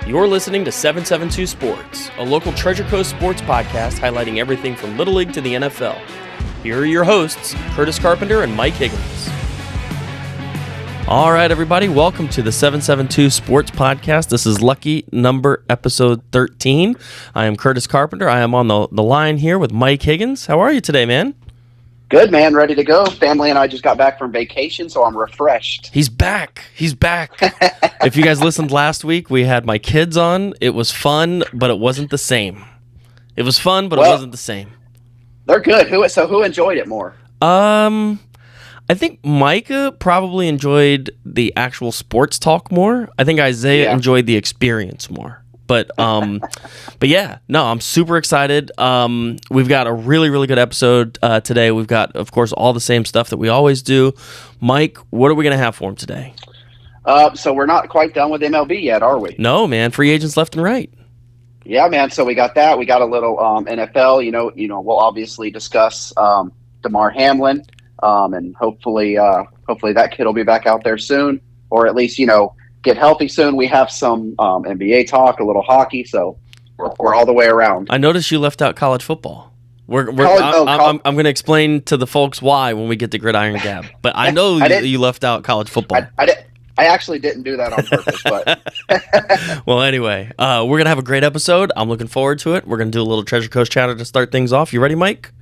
You're listening to 772 Sports, a local Treasure Coast sports podcast highlighting everything from Little League to the NFL. Here are your hosts, Curtis Carpenter and Mike Higgins. All right, everybody, welcome to the 772 Sports Podcast. This is lucky number episode 13. I am Curtis Carpenter. I am on the line here with Mike Higgins. How are you today, man? Good, man. Ready to go. Family and I just got back from vacation, so I'm refreshed. He's back. If you guys listened last week, we had my kids on. It was fun, but it wasn't the same. It was fun, but it wasn't the same. They're good. Who enjoyed it more? I think Micah probably enjoyed the actual sports talk more. I think Isaiah enjoyed the experience more. But yeah, no, I'm super excited. We've got a really, really good episode today. We've got, of course, all the same stuff that we always do. Mike, what are we going to have for him today? So we're not quite done with MLB yet, are we? No, man. Free agents left and right. Yeah, man. So we got that. We got a little NFL. You know, we'll obviously discuss Damar Hamlin, and hopefully that kid will be back out there soon, or at least get healthy soon. We have some NBA talk, a little hockey, so we're all the way around. I noticed you left out college football. I'm going to explain to the folks why when we get to Gridiron Gab. But I know you left out college football. I actually didn't do that on purpose. But well, anyway, we're going to have a great episode. I'm looking forward to it. We're going to do a little Treasure Coast chatter to start things off. You ready, Mike?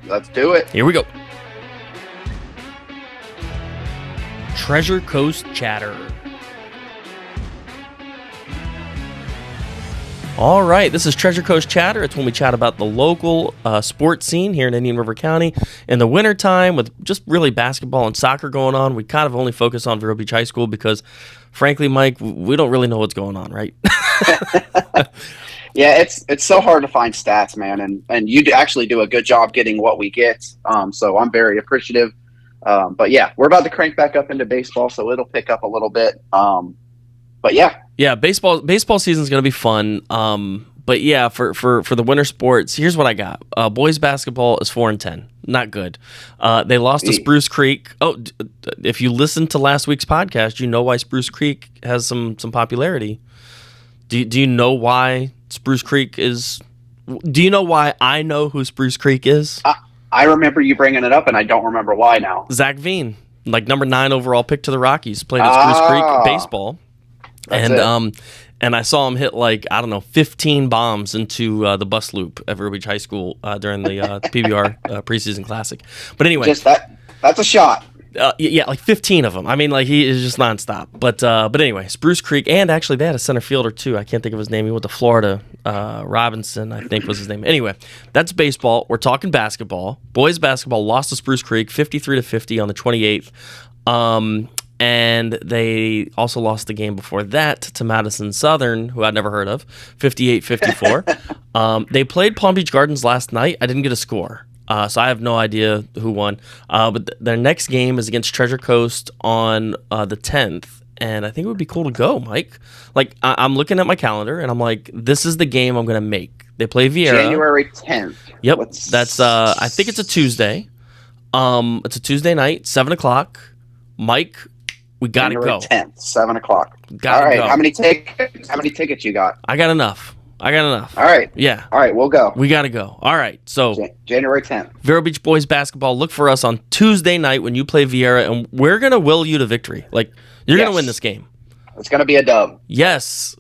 Let's do it. Here we go. Treasure Coast chatter. All right, this is Treasure Coast Chatter. It's when we chat about the local sports scene here in Indian River County. In the wintertime, with just really basketball and soccer going on, we kind of only focus on Vero Beach High School because, frankly, Mike, we don't really know what's going on, right? Yeah, it's so hard to find stats, man, and you actually do a good job getting what we get, so I'm very appreciative. But, yeah, we're about to crank back up into baseball, so it'll pick up a little bit. But yeah, baseball season's gonna be fun. But yeah, for the winter sports, here's what I got. Boys basketball is 4-10, not good. They lost to Spruce Creek. Oh, if you listened to last week's podcast, you know why Spruce Creek has some popularity. Do you know why Spruce Creek is? Do you know why I know who Spruce Creek is? I remember you bringing it up, and I don't remember why now. Zach Veen, like number 9 overall pick to the Rockies, played at Spruce Creek baseball. And I saw him hit 15 bombs into the bus loop at Vero Beach High School during the PBR preseason classic. But anyway, just that's a shot. Yeah, 15 of them. I mean, he is just nonstop. But anyway, Spruce Creek, and actually they had a center fielder too. I can't think of his name. He went to Florida. Robinson, I think was his name. Anyway, that's baseball. We're talking basketball. Boys basketball lost to Spruce Creek 53-50 on the 28th. And they also lost the game before that to Madison Southern, who I'd never heard of, 58-54. They played Palm Beach Gardens last night. I didn't get a score, so I have no idea who won. But their next game is against Treasure Coast on the 10th, and I think it would be cool to go, Mike. I'm looking at my calendar, and I'm like, this is the game I'm going to make. They play Vieira. January 10th. Yep, that's. I think it's a Tuesday. It's a Tuesday night, 7 o'clock. Mike, we gotta January go. 10th, 7 o'clock. Gotta All right. go. How many tickets you got? I got enough. All right. Yeah. All right, we'll go. We gotta go. All right. So January 10th. Vero Beach boys basketball. Look for us on Tuesday night when you play Vieira, and we're gonna will you to victory. You're gonna win this game. It's gonna be a dub. Yes.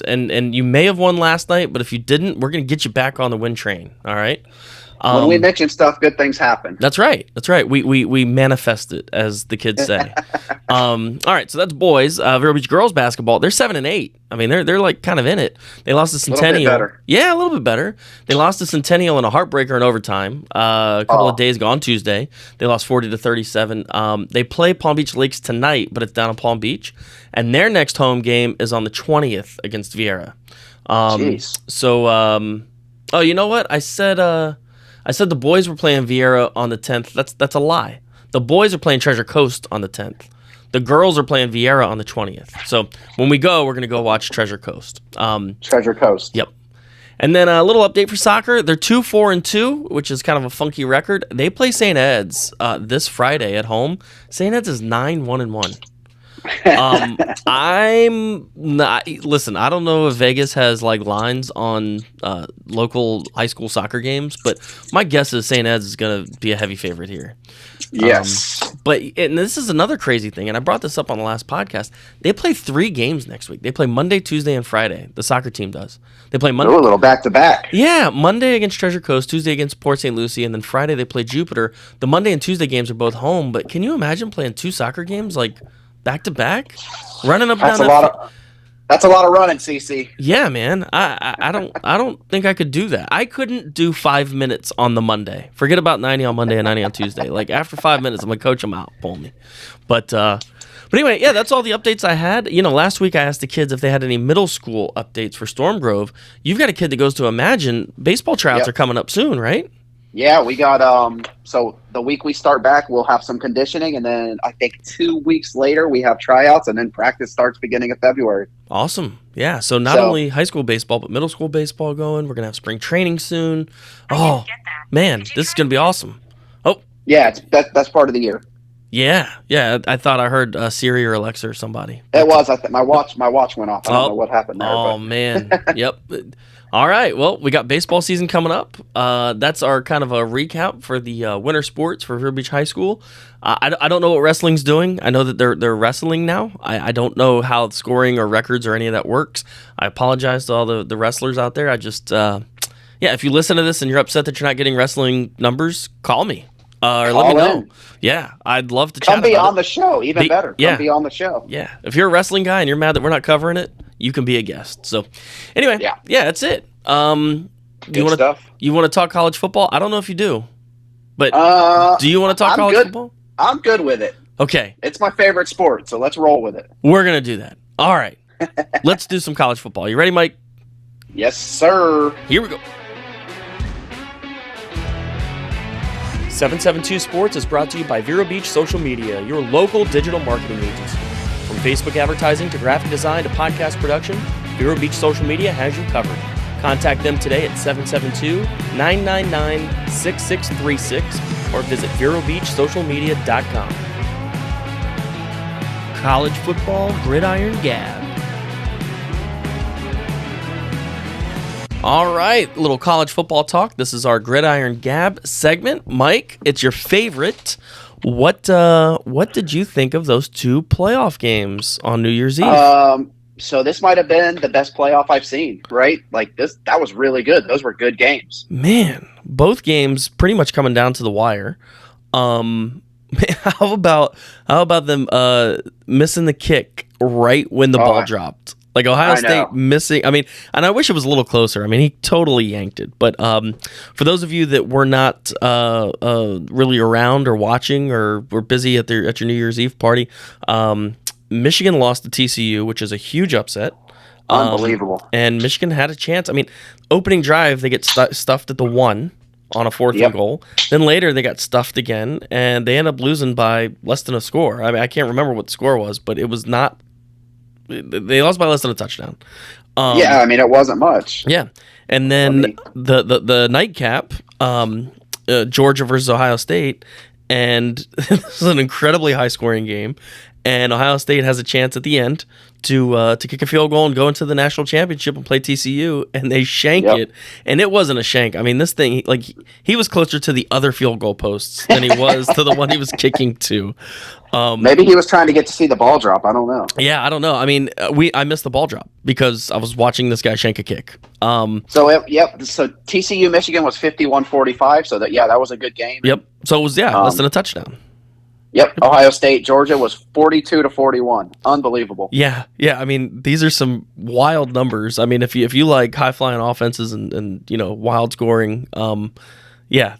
And you may have won last night, but if you didn't, we're gonna get you back on the win train. All right. When we mention stuff, good things happen. That's right. We manifest it, as the kids say. All right, so that's boys. Vero Beach girls basketball. They're 7-8. I mean, they're kind of in it. They lost to Centennial. A little bit better. Yeah, a little bit better. They lost to Centennial in a heartbreaker in overtime. A couple of days ago on Tuesday, they lost 40-37. They play Palm Beach Lakes tonight, but it's down in Palm Beach, and their next home game is on the 20th against Vieira. Jeez. So, you know what? I said the boys were playing Vieira on the 10th. That's a lie. The boys are playing Treasure Coast on the 10th. The girls are playing Vieira on the 20th. So when we go, we're going to go watch Treasure Coast. Treasure Coast. Yep. And then a little update for soccer. They're 2-4-2, which is kind of a funky record. They play St. Ed's this Friday at home. St. Ed's is 9-1-1. I'm not. Listen, I don't know if Vegas has like lines on local high school soccer games, but my guess is St. Ed's is going to be a heavy favorite here. Yes. And this is another crazy thing, and I brought this up on the last podcast. They play 3 games next week. They play Monday, Tuesday, and Friday. The soccer team does. They play Monday. A little back-to-back. Yeah, Monday against Treasure Coast, Tuesday against Port St. Lucie, and then Friday they play Jupiter. The Monday and Tuesday games are both home, but can you imagine playing 2 soccer games like back-to-back? Running up That's down That's a lot of running, CC. Yeah, man. I don't think I could do that. I couldn't do 5 minutes on the Monday. Forget about 90 on Monday and 90 on Tuesday. Like after 5 minutes, I'm gonna coach them out. Pull me. But anyway, yeah, that's all the updates I had. Last week I asked the kids if they had any middle school updates for Storm Grove. You've got a kid that goes to Imagine. Baseball tryouts are coming up soon, right? Yeah, we got so the week we start back, we'll have some conditioning, and then I think 2 weeks later we have tryouts, and then practice starts beginning of February. Awesome. Yeah, so not only high school baseball, but middle school baseball going. We're going to have spring training soon. Oh, man, this is going to be awesome. Oh. Yeah, that's part of the year. Yeah. I thought I heard Siri or Alexa or somebody. It was. My watch went off. I don't know what happened there. Oh, man. Yep. All right. Well, we got baseball season coming up. That's our kind of a recap for the winter sports for Vero Beach High School. I don't know what wrestling's doing. I know that they're wrestling now. I don't know how scoring or records or any of that works. I apologize to all the wrestlers out there. I just, if you listen to this and you're upset that you're not getting wrestling numbers, call me. Or let me know. Yeah, I'd love to chat about it. Come be on the show. Even better. Come be on the show. Yeah. If you're a wrestling guy and you're mad that we're not covering it, you can be a guest. So, anyway, yeah, that's it. You want to talk college football? I don't know if you do, but do you want to talk college football? I'm good with it. Okay. It's my favorite sport, so let's roll with it. We're going to do that. All right. Let's do some college football. You ready, Mike? Yes, sir. Here we go. 772 Sports is brought to you by Vero Beach Social Media, your local digital marketing agency. From Facebook advertising to graphic design to podcast production, Vero Beach Social Media has you covered. Contact them today at 772-999-6636 or visit VeroBeachSocialMedia.com. College football Gridiron Gab. All right, little college football talk. This is our Gridiron Gab segment. Mike, it's your favorite. What did you think of those 2 playoff games on New Year's Eve? So this might have been the best playoff I've seen, right? Like that was really good. Those were good games. Man, both games pretty much coming down to the wire. How about them missing the kick right when the ball dropped? Like Ohio State missing. I mean, and I wish it was a little closer. I mean, he totally yanked it. But for those of you that were not really around or watching or were busy at your New Year's Eve party, Michigan lost to TCU, which is a huge upset. Unbelievable. And Michigan had a chance. I mean, opening drive, they get stuffed at the 1 on a 4th and goal. Then later, they got stuffed again, and they end up losing by less than a score. I mean, I can't remember what the score was, but it was not. They lost by less than a touchdown. It wasn't much. Yeah, and then the nightcap, Georgia versus Ohio State, and this is an incredibly high scoring game. And Ohio State has a chance at the end to kick a field goal and go into the national championship and play TCU, and they shank it. And it wasn't a shank. I mean, this thing, he was closer to the other field goal posts than he was to the one he was kicking to. Maybe he was trying to get to see the ball drop. I don't know. Yeah, I don't know. I mean, I missed the ball drop because I was watching this guy shank a kick. So TCU Michigan was 51-45. So that was a good game. Yep. So it was less than a touchdown. Yep. Ohio State, Georgia was 42-41. Unbelievable. Yeah. I mean, these are some wild numbers. I mean, if you like high flying offenses and wild scoring,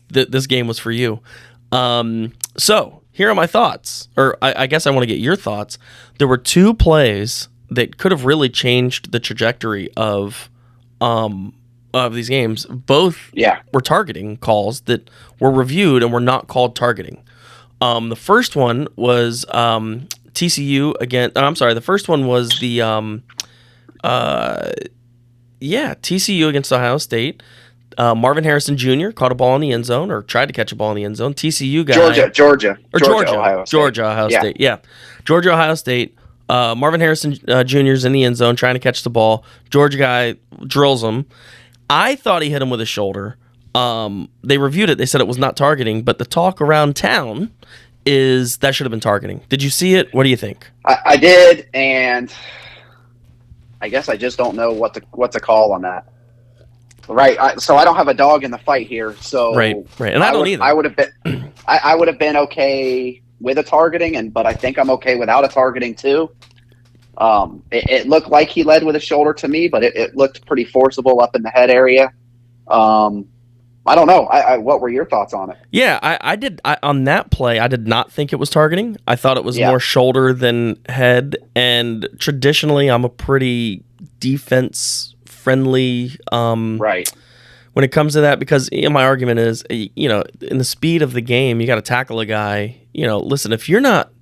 this game was for you. So here are my thoughts, or I guess I want to get your thoughts. There were 2 plays that could have really changed the trajectory of these games. Both were targeting calls that were reviewed and were not called targeting. The first one was TCU against. I'm sorry. The first one was the TCU against Ohio State. Marvin Harrison Jr. caught a ball in the end zone, or tried to catch a ball in the end zone. TCU guy. Georgia, Ohio State. Ohio State. Yeah, Georgia, Ohio State. Marvin Harrison Jr. is in the end zone trying to catch the ball. Georgia guy drills him. I thought he hit him with his shoulder. They reviewed it. They said it was not targeting, but the talk around town is that should have been targeting. Did you see it? What do you think? I did, and I guess I just don't know what to call on that. Right. So I don't have a dog in the fight here. So right, and I don't either. I would have been okay with a targeting, but I think I'm okay without a targeting too. It looked like he led with a shoulder to me, but it looked pretty forcible up in the head area. I don't know. What were your thoughts on it? Yeah, I did. On that play, I did not think it was targeting. I thought it was more shoulder than head. And traditionally, I'm a pretty defense-friendly right. when it comes to that because my argument is, in the speed of the game, you got to tackle a guy. Listen, if you're not,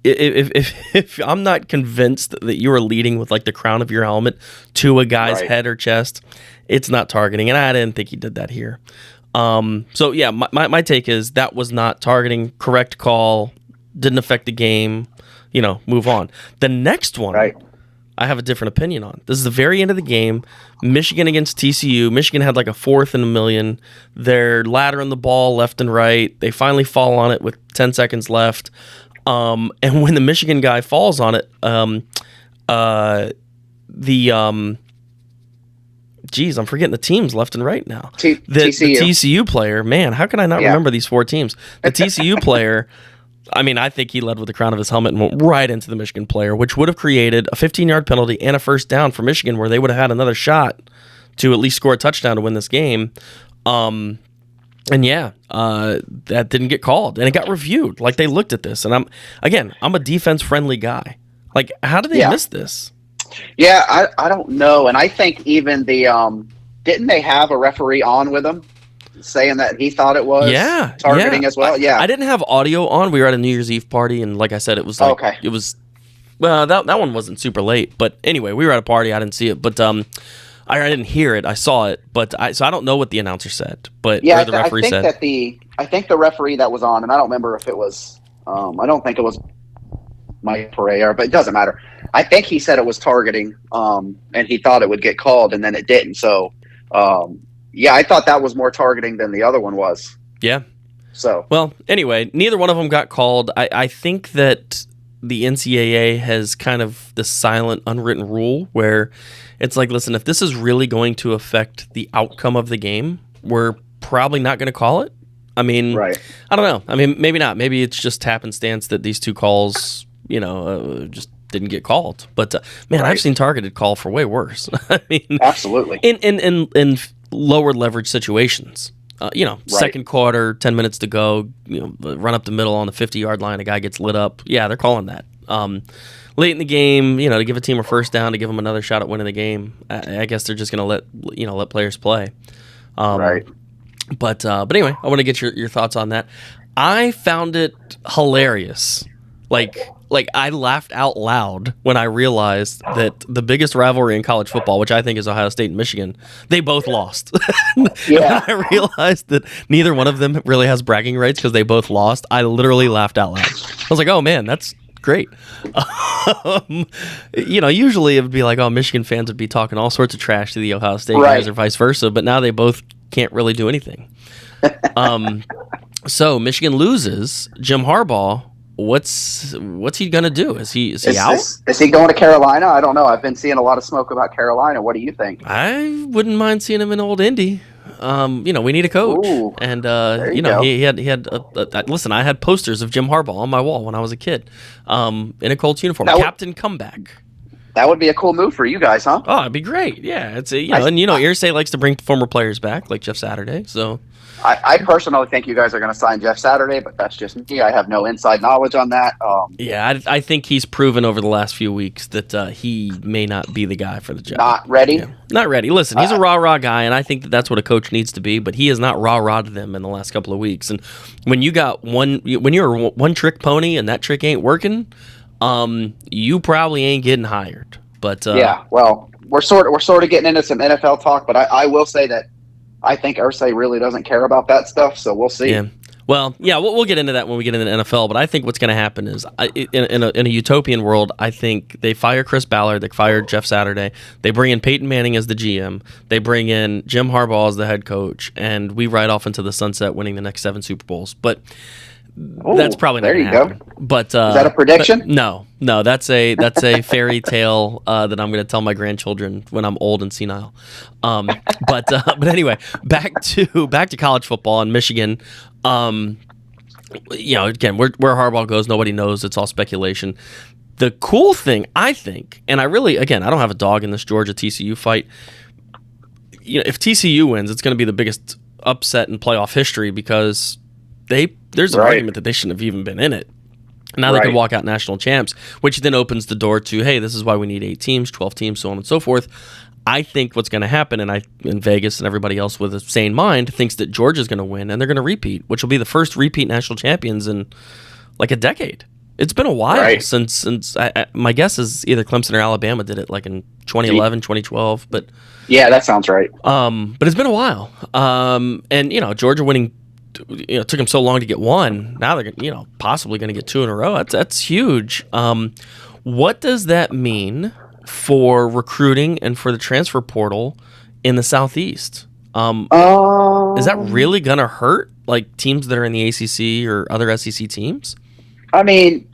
if I'm not convinced that you are leading with like the crown of your helmet to a guy's head or chest, it's not targeting, and I didn't think he did that here. So yeah, my take is that was not targeting. Correct call, didn't affect the game. Move on. The next one, I have a different opinion on. This is the very end of the game. Michigan against TCU. Michigan had like a 4th and 1,000,000. They're laddering the ball left and right. They finally fall on it with 10 seconds left. And when the Michigan guy falls on it, I'm forgetting the teams left and right now. TCU. The TCU player, man, how can I not remember these 4 teams? The TCU player, I think he led with the crown of his helmet and went right into the Michigan player, which would have created a 15-yard penalty and a first down for Michigan where they would have had another shot to at least score a touchdown to win this game. That didn't get called, and it got reviewed. Like, they looked at this, and I'm a defense-friendly guy. Like, how did they miss this? Yeah, I don't know, and I think even the didn't they have a referee on with them saying that he thought it was targeting as well? I didn't have audio on. We were at a New Year's Eve party, and like I said, it was like it was. Well, that one wasn't super late, but anyway, we were at a party. I didn't see it, but I didn't hear it. I saw it, but I don't know what the announcer said. But the referee said. I think the referee that was on, and I don't remember if it was. I don't think it was Mike Pereira, but it doesn't matter. I think he said it was targeting, and he thought it would get called, and then it didn't. So, I thought that was more targeting than the other one was. Yeah. So. Well, anyway, neither one of them got called. I think that the NCAA has kind of this silent, unwritten rule where it's like, listen, if this is really going to affect the outcome of the game, we're probably not going to call it. I don't know. Maybe not. Maybe it's just happenstance that these two calls, just didn't get called. But I've seen targeted call for way worse. Absolutely. In lower leverage situations, second quarter, 10 minutes to go, run up the middle on the 50-yard line, a guy gets lit up. Yeah, they're calling that. Late in the game, to give a team a first down, to give them another shot at winning the game. I guess they're just going to let players play. But anyway, I want to get your thoughts on that. I found it hilarious. Like I laughed out loud when I realized that the biggest rivalry in college football, which I think is Ohio State and Michigan, they both lost. Yeah. When I realized that neither one of them really has bragging rights because they both lost, I literally laughed out loud. I was like, oh man, that's great. Usually it would be like, oh, Michigan fans would be talking all sorts of trash to the Ohio State guys or vice versa, but now they both can't really do anything. So Michigan loses. Jim Harbaugh, what's he gonna do? Is he out? Is he going to Carolina? I don't know. I've been seeing a lot of smoke about Carolina. What do you think? I wouldn't mind seeing him in old Indy. We need a coach. Ooh, and he had listen, I had posters of Jim Harbaugh on my wall when I was a kid, in a Colts uniform. Captain Comeback. That would be a cool move for you guys, huh? Oh, it'd be great. Yeah, it's Irsay likes to bring former players back, like Jeff Saturday. So, I personally think you guys are going to sign Jeff Saturday, but that's just me. I have no inside knowledge on that. I think he's proven over the last few weeks that he may not be the guy for the job. Not ready. Yeah. Not ready. Listen, he's a rah-rah guy, and I think that that's what a coach needs to be. But he has not rah-rah to them in the last couple of weeks. And when you're a one-trick pony and that trick ain't working. You probably ain't getting hired, but well, we're sort of getting into some NFL talk, but I will say that I think Irsay really doesn't care about that stuff, so we'll see. Yeah. Well, yeah, we'll get into that when we get into the NFL. But I think what's going to happen is, in a utopian world, I think they fire Chris Ballard, they fire Jeff Saturday, they bring in Peyton Manning as the GM, they bring in Jim Harbaugh as the head coach, and we ride off into the sunset, winning the next 7 Super Bowls. But that's probably not going to happen. But is that a prediction? No, that's a fairy tale that I'm going to tell my grandchildren when I'm old and senile. But anyway, back to college football in Michigan. Again, where Harbaugh goes, nobody knows. It's all speculation. The cool thing, I think, and I don't have a dog in this Georgia TCU fight. If TCU wins, it's going to be the biggest upset in playoff history because there's an argument that they shouldn't have even been in it. Now they can walk out national champs, which then opens the door to, hey, this is why we need 8 teams, 12 teams, so on and so forth. I think what's going to happen, and in Vegas and everybody else with a sane mind thinks that Georgia's going to win, and they're going to repeat, which will be the first repeat national champions in like a decade. It's been a while since my guess is either Clemson or Alabama did it, like in 2011, 2012. But yeah, that sounds right. But it's been a while, and Georgia winning. It took them so long to get one. Now they're possibly going to get 2 in a row. That's huge. What does that mean for recruiting and for the transfer portal in the Southeast? Is that really going to hurt like teams that are in the ACC or other SEC teams? I mean,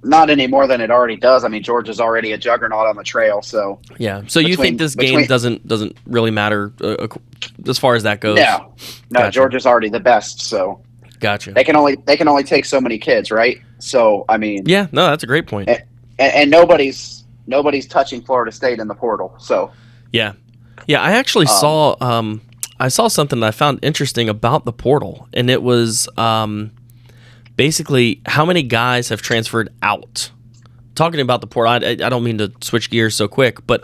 not any more than it already does. I mean, Georgia's already a juggernaut on the trail. So yeah. So you think this game doesn't really matter as far as that goes? No, gotcha. Georgia's already the best. So gotcha. They can only take so many kids, right? So I mean, yeah, no, that's a great point. And nobody's touching Florida State in the portal. So yeah. I actually saw something that I found interesting about the portal, and it was basically how many guys have transferred out. Talking about the portal, I don't mean to switch gears so quick, but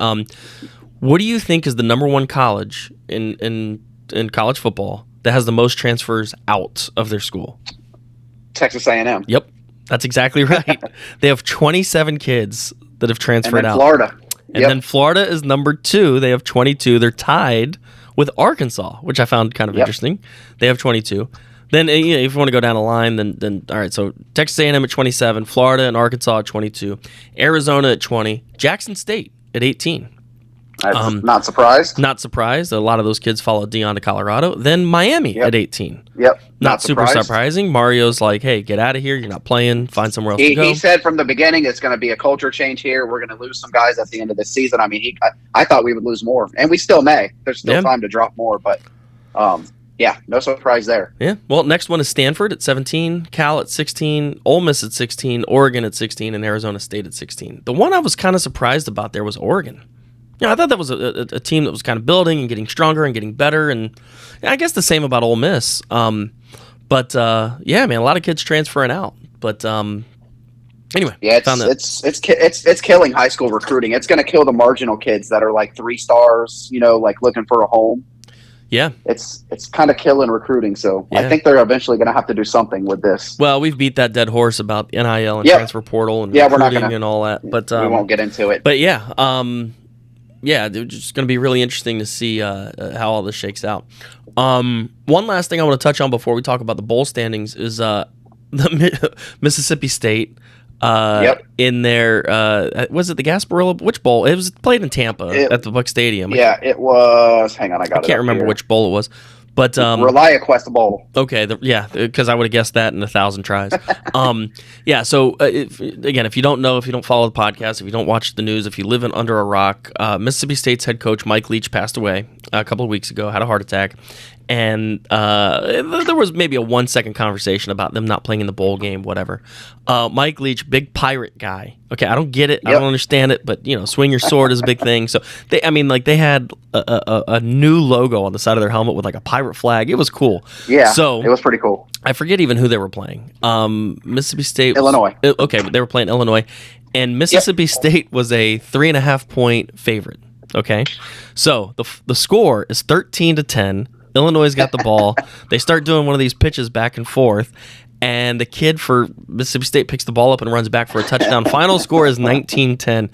what do you think is the number one college in college football that has the most transfers out of their school? Texas A&M. Yep, that's exactly right. They have 27 kids that have transferred out. Florida. And then Florida is number 2. They have 22. They're tied with Arkansas, which I found kind of interesting. They have 22. Then if you want to go down the line, then all right. So Texas A&M at 27, Florida and Arkansas at 22, Arizona at 20, Jackson State at 18. Not surprised. Not surprised. A lot of those kids followed Dion to Colorado. Then Miami at 18. Yep. Not super surprising. Mario's like, hey, get out of here. You're not playing. Find somewhere else to go. He said from the beginning it's going to be a culture change here. We're going to lose some guys at the end of the season. I mean, I thought we would lose more, and we still may. There's still time to drop more, but yeah, no surprise there. Yeah. Well, next one is Stanford at 17, Cal at 16, Ole Miss at 16, Oregon at 16, and Arizona State at 16. The one I was kind of surprised about there was Oregon. I thought that was a team that was kind of building and getting stronger and getting better, and I guess the same about Ole Miss. But yeah, man, a lot of kids transferring out. But anyway, yeah, it's killing high school recruiting. It's going to kill the marginal kids that are like 3 stars, like looking for a home. Yeah, it's kind of killing recruiting. So I think they're eventually going to have to do something with this. Well, we've beat that dead horse about NIL and transfer portal and recruiting and all that. But we won't get into it. But yeah, it's just going to be really interesting to see how all this shakes out. One last thing I want to touch on before we talk about the bowl standings is the Mississippi State. In their was it the Gasparilla? Which bowl? It was played in Tampa at the Buck Stadium. Yeah, it was. Hang on, I can't remember which bowl it was, but ReliaQuest Bowl. Okay, because I would have guessed that in 1,000 tries. Yeah. So if you don't know, if you don't follow the podcast, if you don't watch the news, if you live under a rock, Mississippi State's head coach Mike Leach passed away a couple of weeks ago. Had a heart attack. And there was maybe a 1-second conversation about them not playing in the bowl game, whatever. Mike Leach, big pirate guy. Okay, I don't get it. Yep. I don't understand it, but swing your sword is a big thing. So they had a new logo on the side of their helmet with like a pirate flag. It was cool. Yeah, so it was pretty cool. I forget even who they were playing. Mississippi State, Illinois. Okay, but they were playing Illinois, and Mississippi State was a 3.5-point favorite. Okay, so the score is 13-10. Illinois got the ball. They start doing one of these pitches back and forth, and the kid for Mississippi State picks the ball up and runs back for a touchdown. Final score is 19-10.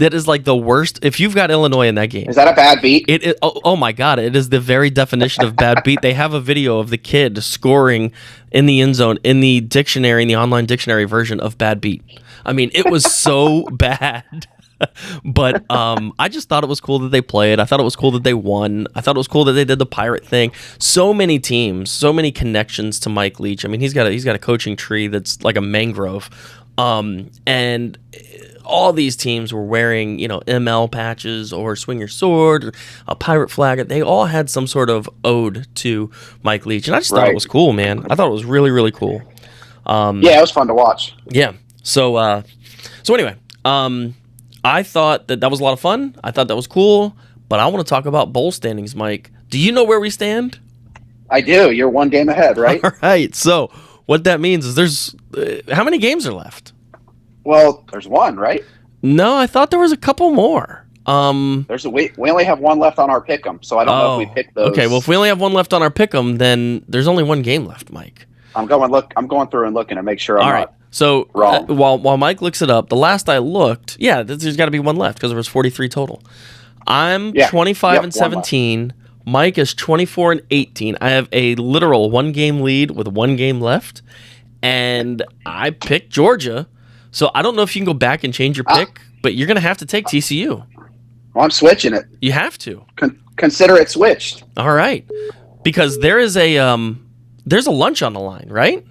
That is like the worst. If you've got Illinois in that game, Is that a bad beat? Oh my God, it is the very definition of bad beat. They have a video of the kid scoring in the end zone in the dictionary, in the online dictionary version of bad beat. I mean, it was so bad. But I just thought it was cool that they played. I thought it was cool that they won. I thought it was cool that they did the Pirate thing. So many teams, so many connections to Mike Leach. I mean, he's got a coaching tree that's like a mangrove. And all these teams were wearing, ML patches or Swing Your Sword or a Pirate flag. They all had some sort of ode to Mike Leach. And I just thought it was cool, man. I thought it was really, really cool. Yeah, it was fun to watch. Yeah. So anyway, I thought that was a lot of fun. I thought that was cool. But I want to talk about bowl standings, Mike. Do you know where we stand? I do. You're one game ahead, right? All right. So what that means is there's how many games are left? Well, there's one, right? No, I thought there was a couple more. We only have one left on our pick'em, so I don't know if we picked those. Okay, well, if we only have one left on our pick'em, then there's only one game left, Mike. I'm going through and looking to make sure I'm all right. not So wrong. While Mike looks it up, the last I looked, there's got to be one left because there was 43 total. I'm 25 and 17. Mike is 24 and 18. I have a literal 1-game lead with 1 game left, and I picked Georgia. So I don't know if you can go back and change your pick, but you're going to have to take TCU. Well, I'm switching it. You have to. Consider it switched. All right. Because there is there's a lunch on the line, right?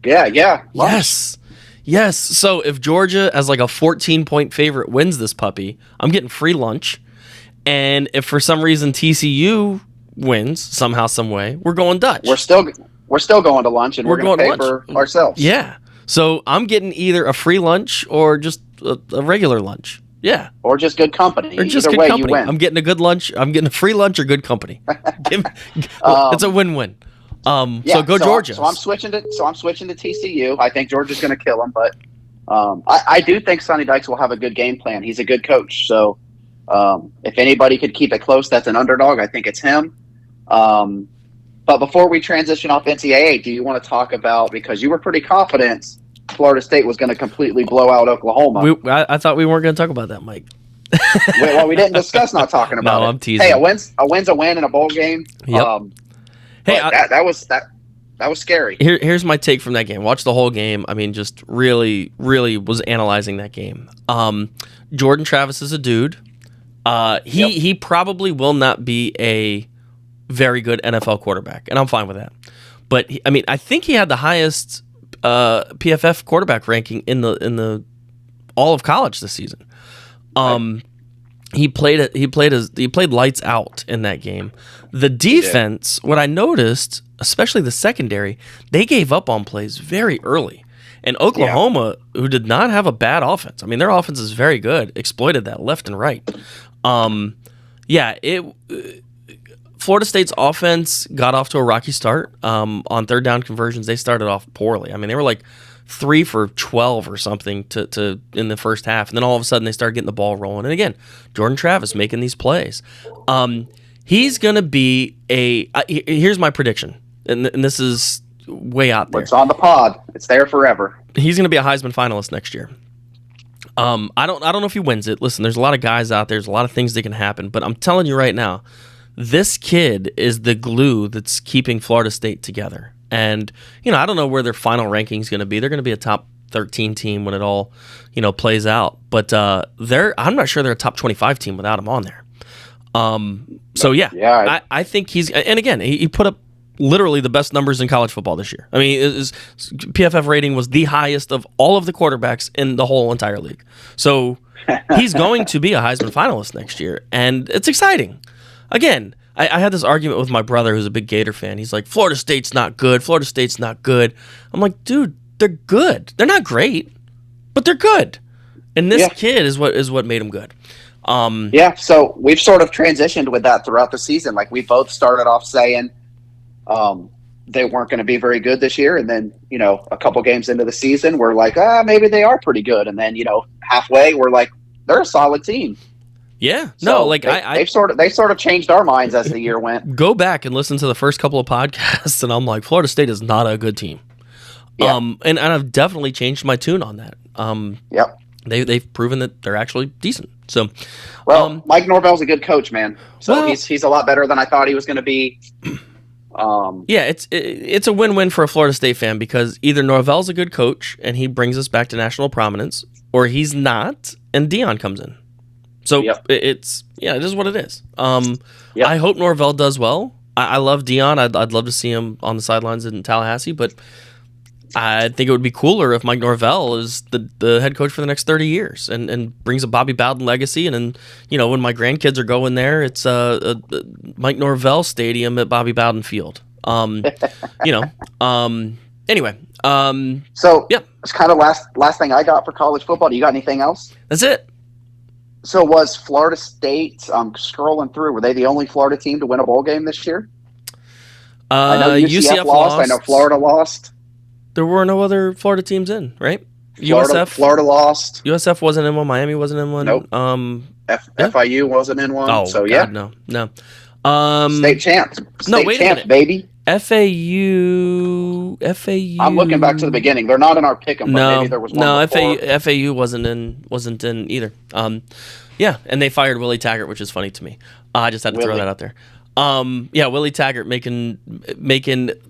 Yeah. Lunch. Yes. So if Georgia, as like a 14-point favorite, wins this puppy, I'm getting free lunch. And if for some reason TCU wins somehow, some way, we're going Dutch. We're still going to lunch, and we're going to pay for ourselves. Yeah. So I'm getting either a free lunch or just a regular lunch. Yeah. Or just good company. Or just Either good way, company. you win. I'm getting a good lunch. I'm getting a free lunch or good company. It's a win-win. So go Georgia. So I'm switching to TCU. I think Georgia's going to kill them, but I do think Sonny Dykes will have a good game plan. He's a good coach. So if anybody could keep it close, that's an underdog. I think it's him. But before we transition off NCAA, do you want to talk about, because you were pretty confident Florida State was going to completely blow out Oklahoma. I thought we weren't going to talk about that, Mike. Well, we didn't discuss not talking about it. No, I'm teasing. Hey, a win's a win in a bowl game. Yep. Hey, that was scary. Here's my take from that game. Watch the whole game. I mean, just really, really was analyzing that game. Jordan Travis is a dude. He probably will not be a very good NFL quarterback, and I'm fine with that. But I think he had the highest PFF quarterback ranking in the all of college this season. He played lights out in that game. The defense, what I noticed, especially the secondary, they gave up on plays very early. And Oklahoma, who did not have a bad offense, I mean, their offense is very good, exploited that left and right. Florida State's offense got off to a rocky start. On third down conversions, they started off poorly. I mean, they were like 3 for 12 or something to in the first half, and then all of a sudden they started getting the ball rolling. And again, Jordan Travis making these plays. He's gonna be here's my prediction, and this is way out there. It's on the pod. It's there forever. He's gonna be a Heisman finalist next year. I don't know if he wins it. Listen, there's a lot of guys out there. There's a lot of things that can happen, but I'm telling you right now, this kid is the glue that's keeping Florida State together. And, I don't know where their final ranking is going to be. They're going to be a top 13 team when it all, plays out. But I'm not sure they're a top 25 team without him on there. I think he's – and again, he put up literally the best numbers in college football this year. I mean, his PFF rating was the highest of all of the quarterbacks in the whole entire league. So he's going to be a Heisman finalist next year, and it's exciting. Again, I had this argument with my brother who's a big Gator fan. He's like, Florida State's not good. Florida State's not good. I'm like, dude, they're good. They're not great, but they're good. And this kid is what made him good. So we've sort of transitioned with that throughout the season. Like, we both started off saying they weren't going to be very good this year. And then, a couple games into the season, we're like, maybe they are pretty good. And then, halfway, we're like, they're a solid team. Yeah, they've sort of changed our minds as the year went. Go back and listen to the first couple of podcasts, and I'm like, Florida State is not a good team. Yeah. And I've definitely changed my tune on that. They've proven that they're actually decent. So, well, Mike Norvell's a good coach, man. So well, he's a lot better than I thought he was going to be. Yeah, it's a win-win for a Florida State fan because either Norvell's a good coach and he brings us back to national prominence, or he's not and Dion comes in. So it is what it is. I hope Norvell does well. I love Dion. I'd love to see him on the sidelines in Tallahassee, but I think it would be cooler if Mike Norvell is the head coach for the next 30 years and brings a Bobby Bowden legacy. And then, when my grandkids are going there, it's Mike Norvell Stadium at Bobby Bowden Field. Anyway. So it's kind of last thing I got for college football. Do you got anything else? That's it. So was Florida State, scrolling through, were they the only Florida team to win a bowl game this year? I know UCF lost. I know Florida lost. There were no other Florida teams in, right? Florida lost. USF wasn't in one. Miami wasn't in one. Nope. FIU wasn't in one. Oh, so God, no. State champs. State champs, baby. FAU. I'm looking back to the beginning. They're not in our pick 'em, but maybe there was one before. FAU wasn't in either. And they fired Willie Taggart, which is funny to me. I just had to throw that out there. Willie Taggart making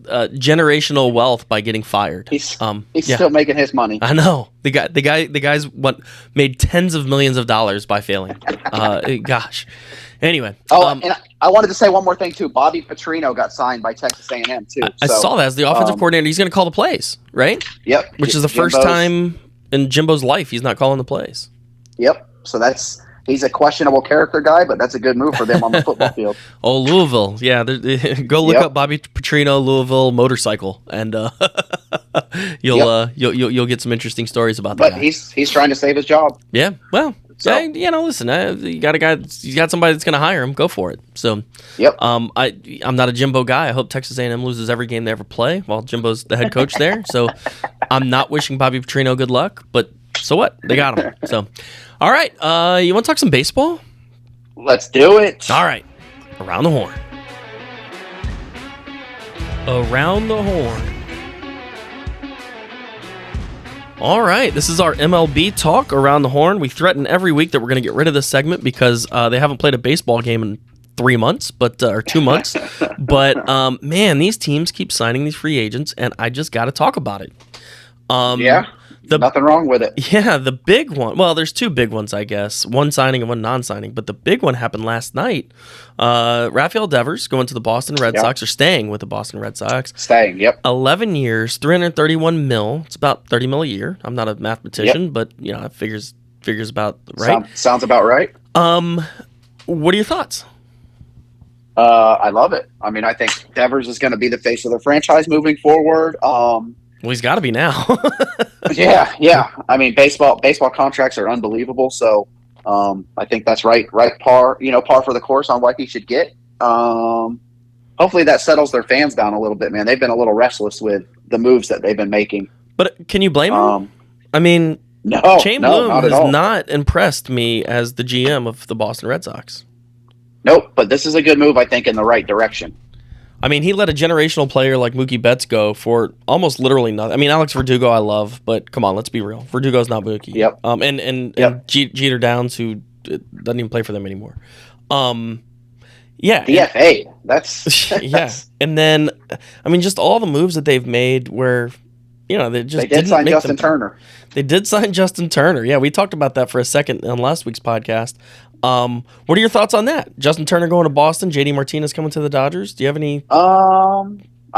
generational wealth by getting fired. He's still making his money. I know. The guy's made tens of millions of dollars by failing. Gosh. Anyway. And I wanted to say one more thing too. Bobby Petrino got signed by Texas A&M too. I saw that as the offensive coordinator. He's going to call the plays, right? Yep. Which is the first time in Jimbo's life he's not calling the plays. Yep. So he's a questionable character guy, but that's a good move for them on the football field. Oh, Louisville. Yeah, go look up Bobby Petrino, Louisville motorcycle, and you'll get some interesting stories about that. But he's trying to save his job. Yeah, well, listen, you got a guy, you got somebody that's going to hire him. Go for it. So, I'm not a Jimbo guy. I hope Texas A&M loses every game they ever play while Jimbo's the head coach there. So, I'm not wishing Bobby Petrino good luck, but so what? They got him. So. All right, you want to talk some baseball? Let's do it. All right, around the horn. Around the horn. All right, this is our MLB talk around the horn. We threaten every week that we're going to get rid of this segment because they haven't played a baseball game in 3 months, or 2 months. But man, these teams keep signing these free agents, and I just got to talk about it. Nothing wrong with it. Yeah, the big one. Well, there's two big ones, I guess. One signing and one non-signing. But the big one happened last night. Rafael Devers going to the Boston Red Sox, or staying with the Boston Red Sox. 11 years, $331 million. It's about $30 million a year. I'm not a mathematician, but it figures about right. Sounds about right. What are your thoughts? I love it. I mean, I think Devers is going to be the face of the franchise moving forward. Well, he's got to be now. Yeah. I mean, baseball contracts are unbelievable. So, I think that's right par for the course on what he should get. Hopefully that settles their fans down a little bit, man. They've been a little restless with the moves that they've been making. But can you blame him? I mean, Chaim Bloom has not impressed me as the GM of the Boston Red Sox. Nope, but this is a good move, I think, in the right direction. I mean, he let a generational player like Mookie Betts go for almost literally nothing. I mean, Alex Verdugo I love, but come on, let's be real. Verdugo's not Mookie. Yep. And Jeter Downs, who doesn't even play for them anymore. DFA. That's And then, I mean, just all the moves that they've made where, they did sign Justin Turner. They did sign Justin Turner. Yeah, we talked about that for a second on last week's podcast. What are your thoughts on that? Justin Turner going to Boston, JD Martinez coming to the Dodgers. Do you have any? I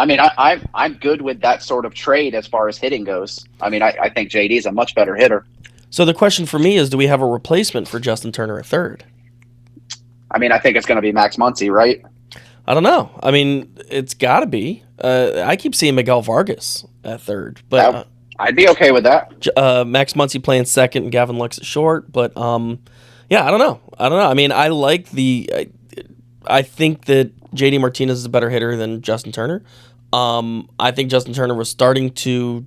mean, I'm good with that sort of trade as far as hitting goes. I mean, I think JD is a much better hitter. So the question for me is, do we have a replacement for Justin Turner at third? I mean, I think it's going to be Max Muncy, right? I don't know. I mean, it's got to be. I keep seeing Miguel Vargas at third, but I'd be okay with that. Max Muncy playing second and Gavin Lux at short, but yeah, I don't know. I mean, I think that JD Martinez is a better hitter than Justin Turner. I think Justin Turner was starting to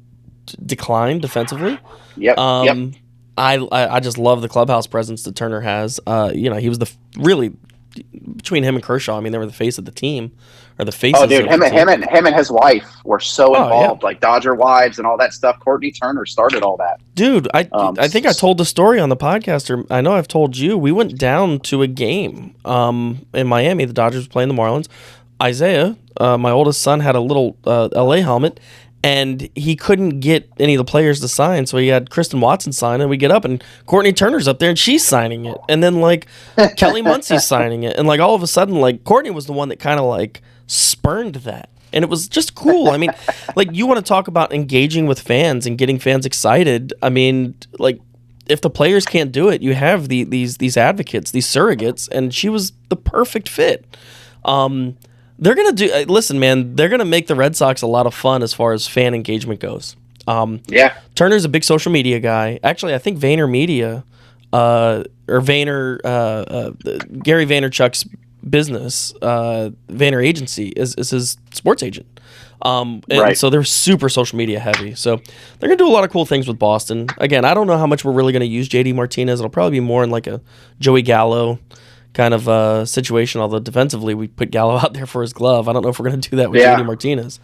decline defensively. Yep. I just love the clubhouse presence that Turner has. He was really between him and Kershaw, I mean, they were the face of the team, or the faces. Oh, dude, him and his wife were so involved, yeah. like Dodger Wives and all that stuff. Courtney Turner started all that. Dude, I think I told the story on the podcast, or I know I've told you. We went down to a game in Miami. The Dodgers were playing the Marlins. Isaiah, my oldest son, had a little LA helmet, and he couldn't get any of the players to sign, so he had Kristen Watson sign, and we get up, and Courtney Turner's up there, and she's signing it. And then, like, Kelly Muncie's signing it. And, like, all of a sudden, like, Courtney was the one that kind of, like, spurned that. And it was just cool. I mean, like, you want to talk about engaging with fans and getting fans excited. I mean, like, if the players can't do it, you have these advocates, these surrogates, and she was the perfect fit. They're going to do – listen, man, they're going to make the Red Sox a lot of fun as far as fan engagement goes. Yeah. Turner's a big social media guy. Actually, I think VaynerMedia or Gary Vaynerchuk's business, Vayner Agency, is his sports agent. And so they're super social media heavy. So they're going to do a lot of cool things with Boston. Again, I don't know how much we're really going to use JD Martinez. It'll probably be more in like a Joey Gallo kind of situation, although defensively we put Gallo out there for his glove. I don't know if we're going to do that with JD Martinez.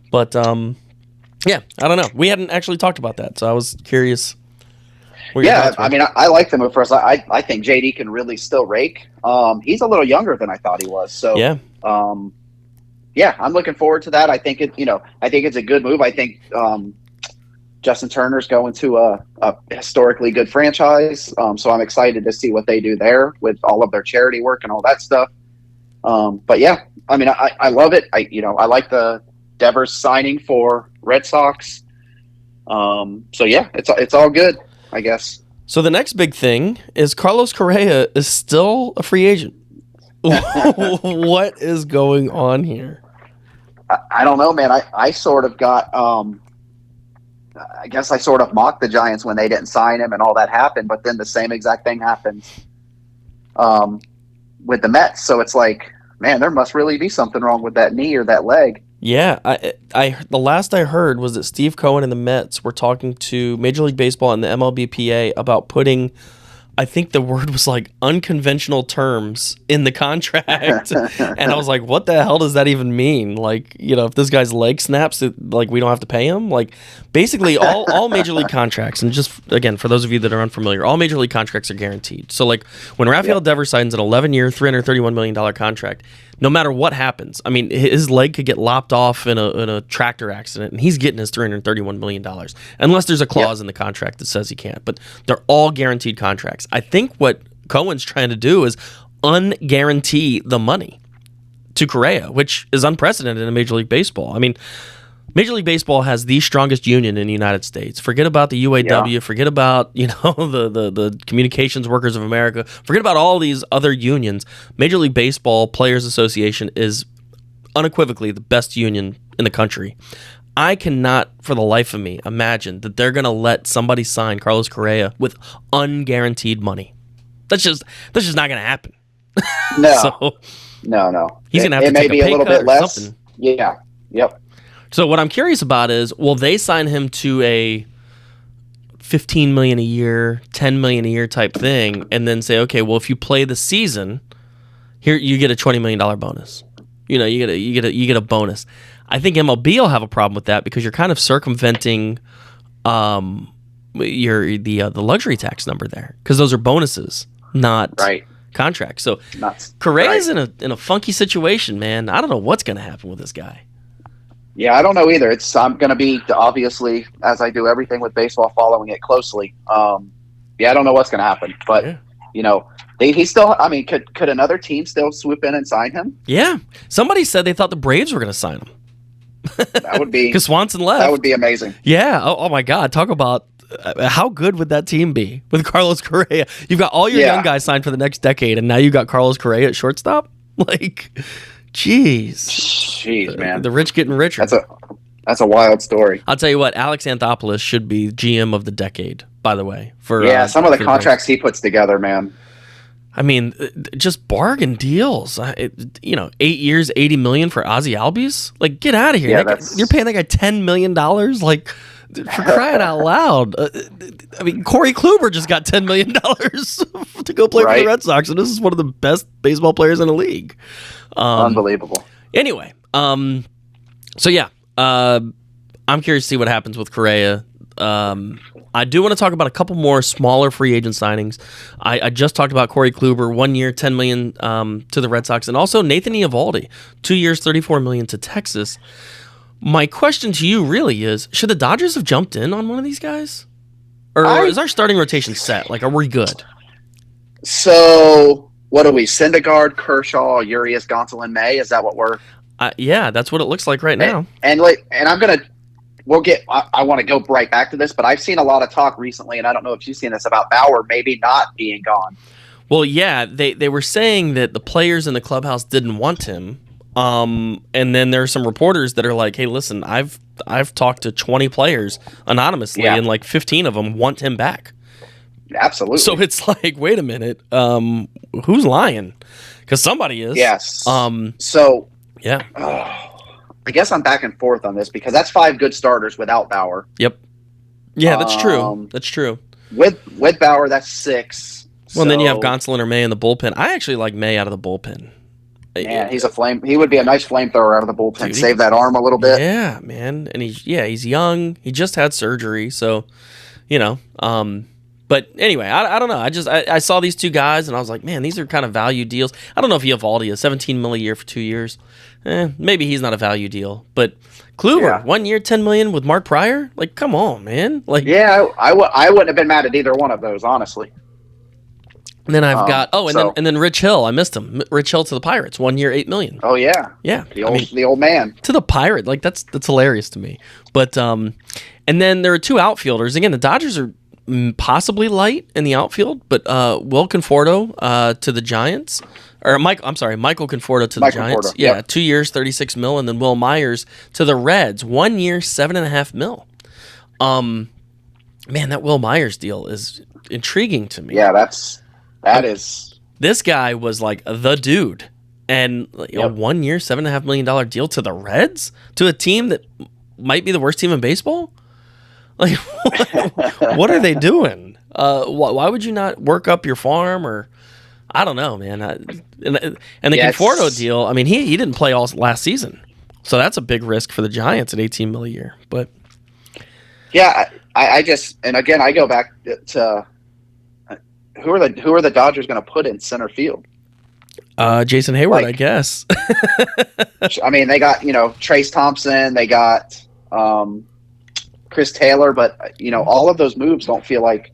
But, yeah, I don't know. We hadn't actually talked about that, so I was curious. Yeah, I mean, I like the move for us. I think JD can really still rake. He's a little younger than I thought he was. So, yeah, I'm looking forward to that. I think it's a good move. I think Justin Turner's going to a historically good franchise. So I'm excited to see what they do there with all of their charity work and all that stuff. But yeah, I mean, I love it. I like the Devers signing for Red Sox. So yeah, it's all good, I guess. So the next big thing is Carlos Correa is still a free agent. What is going on here? I don't know, man. I sort of got I guess I sort of mocked the Giants when they didn't sign him and all that happened, but then the same exact thing happened with the Mets. So it's like, man, there must really be something wrong with that knee or that leg. Yeah, I the last I heard was that Steve Cohen and the Mets were talking to Major League Baseball and the MLBPA about putting, I think the word was like unconventional terms in the contract. And I was like, what the hell does that even mean? Like, if this guy's leg snaps, like we don't have to pay him? Like, basically all Major League contracts, and just, again, for those of you that are unfamiliar, all Major League contracts are guaranteed. So, like, when Rafael Devers signs an 11-year, $331 million contract, no matter what happens, I mean, his leg could get lopped off in a tractor accident, and he's getting his $331 million, unless there's a clause in the contract that says he can't. But they're all guaranteed contracts. I think what Cohen's trying to do is unguarantee the money to Correa, which is unprecedented in Major League Baseball. I mean, Major League Baseball has the strongest union in the United States. Forget about the UAW. Forget about the Communications Workers of America. Forget about all these other unions. Major League Baseball Players Association is unequivocally the best union in the country. I cannot, for the life of me, imagine that they're going to let somebody sign Carlos Correa with unguaranteed money. That's just not going to happen. No, no. He's going to have to take a pay cut or something. Yeah. Yep. So what I'm curious about is, will they sign him to a $15 million a year, $10 million a year type thing, and then say, okay, well, if you play the season, here you get a $20 million bonus. You get a bonus. I think MLB will have a problem with that because you're kind of circumventing the luxury tax number there, because those are bonuses, not contracts. So Correa's in a funky situation, man. I don't know what's going to happen with this guy. Yeah, I don't know either. I'm going to be, obviously, as I do everything with baseball, following it closely. I don't know what's going to happen. But, he still, I mean, could another team still swoop in and sign him? Yeah. Somebody said they thought the Braves were going to sign him. That would be... Because Swanson left. That would be amazing. Yeah. Oh, my God. Talk about how good would that team be with Carlos Correa? You've got all your young guys signed for the next decade, and now you got Carlos Correa at shortstop? Like... Jeez, man. The rich getting richer. That's a wild story. I'll tell you what, Alex Anthopoulos should be GM of the decade, by the way. Some of the contracts he puts together, man. I mean, just bargain deals. 8 years, $80 million for Ozzie Albies? Like, get out of here. Yeah, you're paying that guy $10 million? Like, For crying out loud. I mean, Corey Kluber just got $10 million to go play for the Red Sox, and this is one of the best baseball players in the league. Unbelievable. Anyway, so yeah, I'm curious to see what happens with Correa. I do want to talk about a couple more smaller free agent signings. I just talked about Corey Kluber, 1 year, $10 million to the Red Sox, and also Nathan Eovaldi, 2 years, $34 million to Texas. My question to you really is, should the Dodgers have jumped in on one of these guys? Or is our starting rotation set? Like, are we good? So, what are we? Syndergaard, Kershaw, Urias, Gonsolin, May? Is that what we're... Yeah, that's what it looks like right now. And I'm going to... I want to go right back to this, but I've seen a lot of talk recently, and I don't know if you've seen this, about Bauer maybe not being gone. Well, yeah, they were saying that the players in the clubhouse didn't want him. And then there are some reporters that are like, "Hey, listen, I've talked to 20 players anonymously, and like 15 of them want him back." Absolutely. So it's like, wait a minute, who's lying? Because somebody is. Yes. So yeah. I guess I'm back and forth on this because that's 5 good starters without Bauer. Yep. Yeah, that's true. That's true. With Bauer, that's 6. Well, and then you have Gonsolin or May in the bullpen. I actually like May out of the bullpen. Yeah, he's a flame. He would be a nice flamethrower out of the bullpen. Dude, save that arm a little bit. Yeah, man. And he's young. He just had surgery, so But anyway, I don't know. I saw these two guys and I was like, man, these are kind of value deals. I don't know if Eovaldi is $17 million a year for 2 years. Maybe he's not a value deal. But Kluber, 1 year, $10 million with Mark Pryor. Like, come on, man. Like, yeah, I wouldn't have been mad at either one of those, honestly. And then I've got then Rich Hill. I missed him. Rich Hill to the Pirates, 1 year, $8 million. Oh yeah, yeah. The old man to the Pirate. Like that's hilarious to me. But and then there are 2 outfielders. Again, the Dodgers are possibly light in the outfield, but Will Conforto to the Giants, or Michael Conforto to the Giants. Conforto, yep. 2 years, $36 million, and then Will Myers to the Reds, 1 year, $7.5 million. Man, that Will Myers deal is intriguing to me. Yeah, that is. This guy was like the dude, and a 1 year, $7.5 million deal to the Reds, to a team that might be the worst team in baseball. Like, what are they doing? Why would you not work up your farm? Or I don't know, man. And the Conforto deal, I mean, he didn't play all last season, so that's a big risk for the Giants at $18 million a year. But yeah, I just, and again, I go back to who are the Dodgers going to put in center field? Jason Hayward, I guess. I mean, they got Trace Thompson, they got Chris Taylor, but all of those moves don't feel like,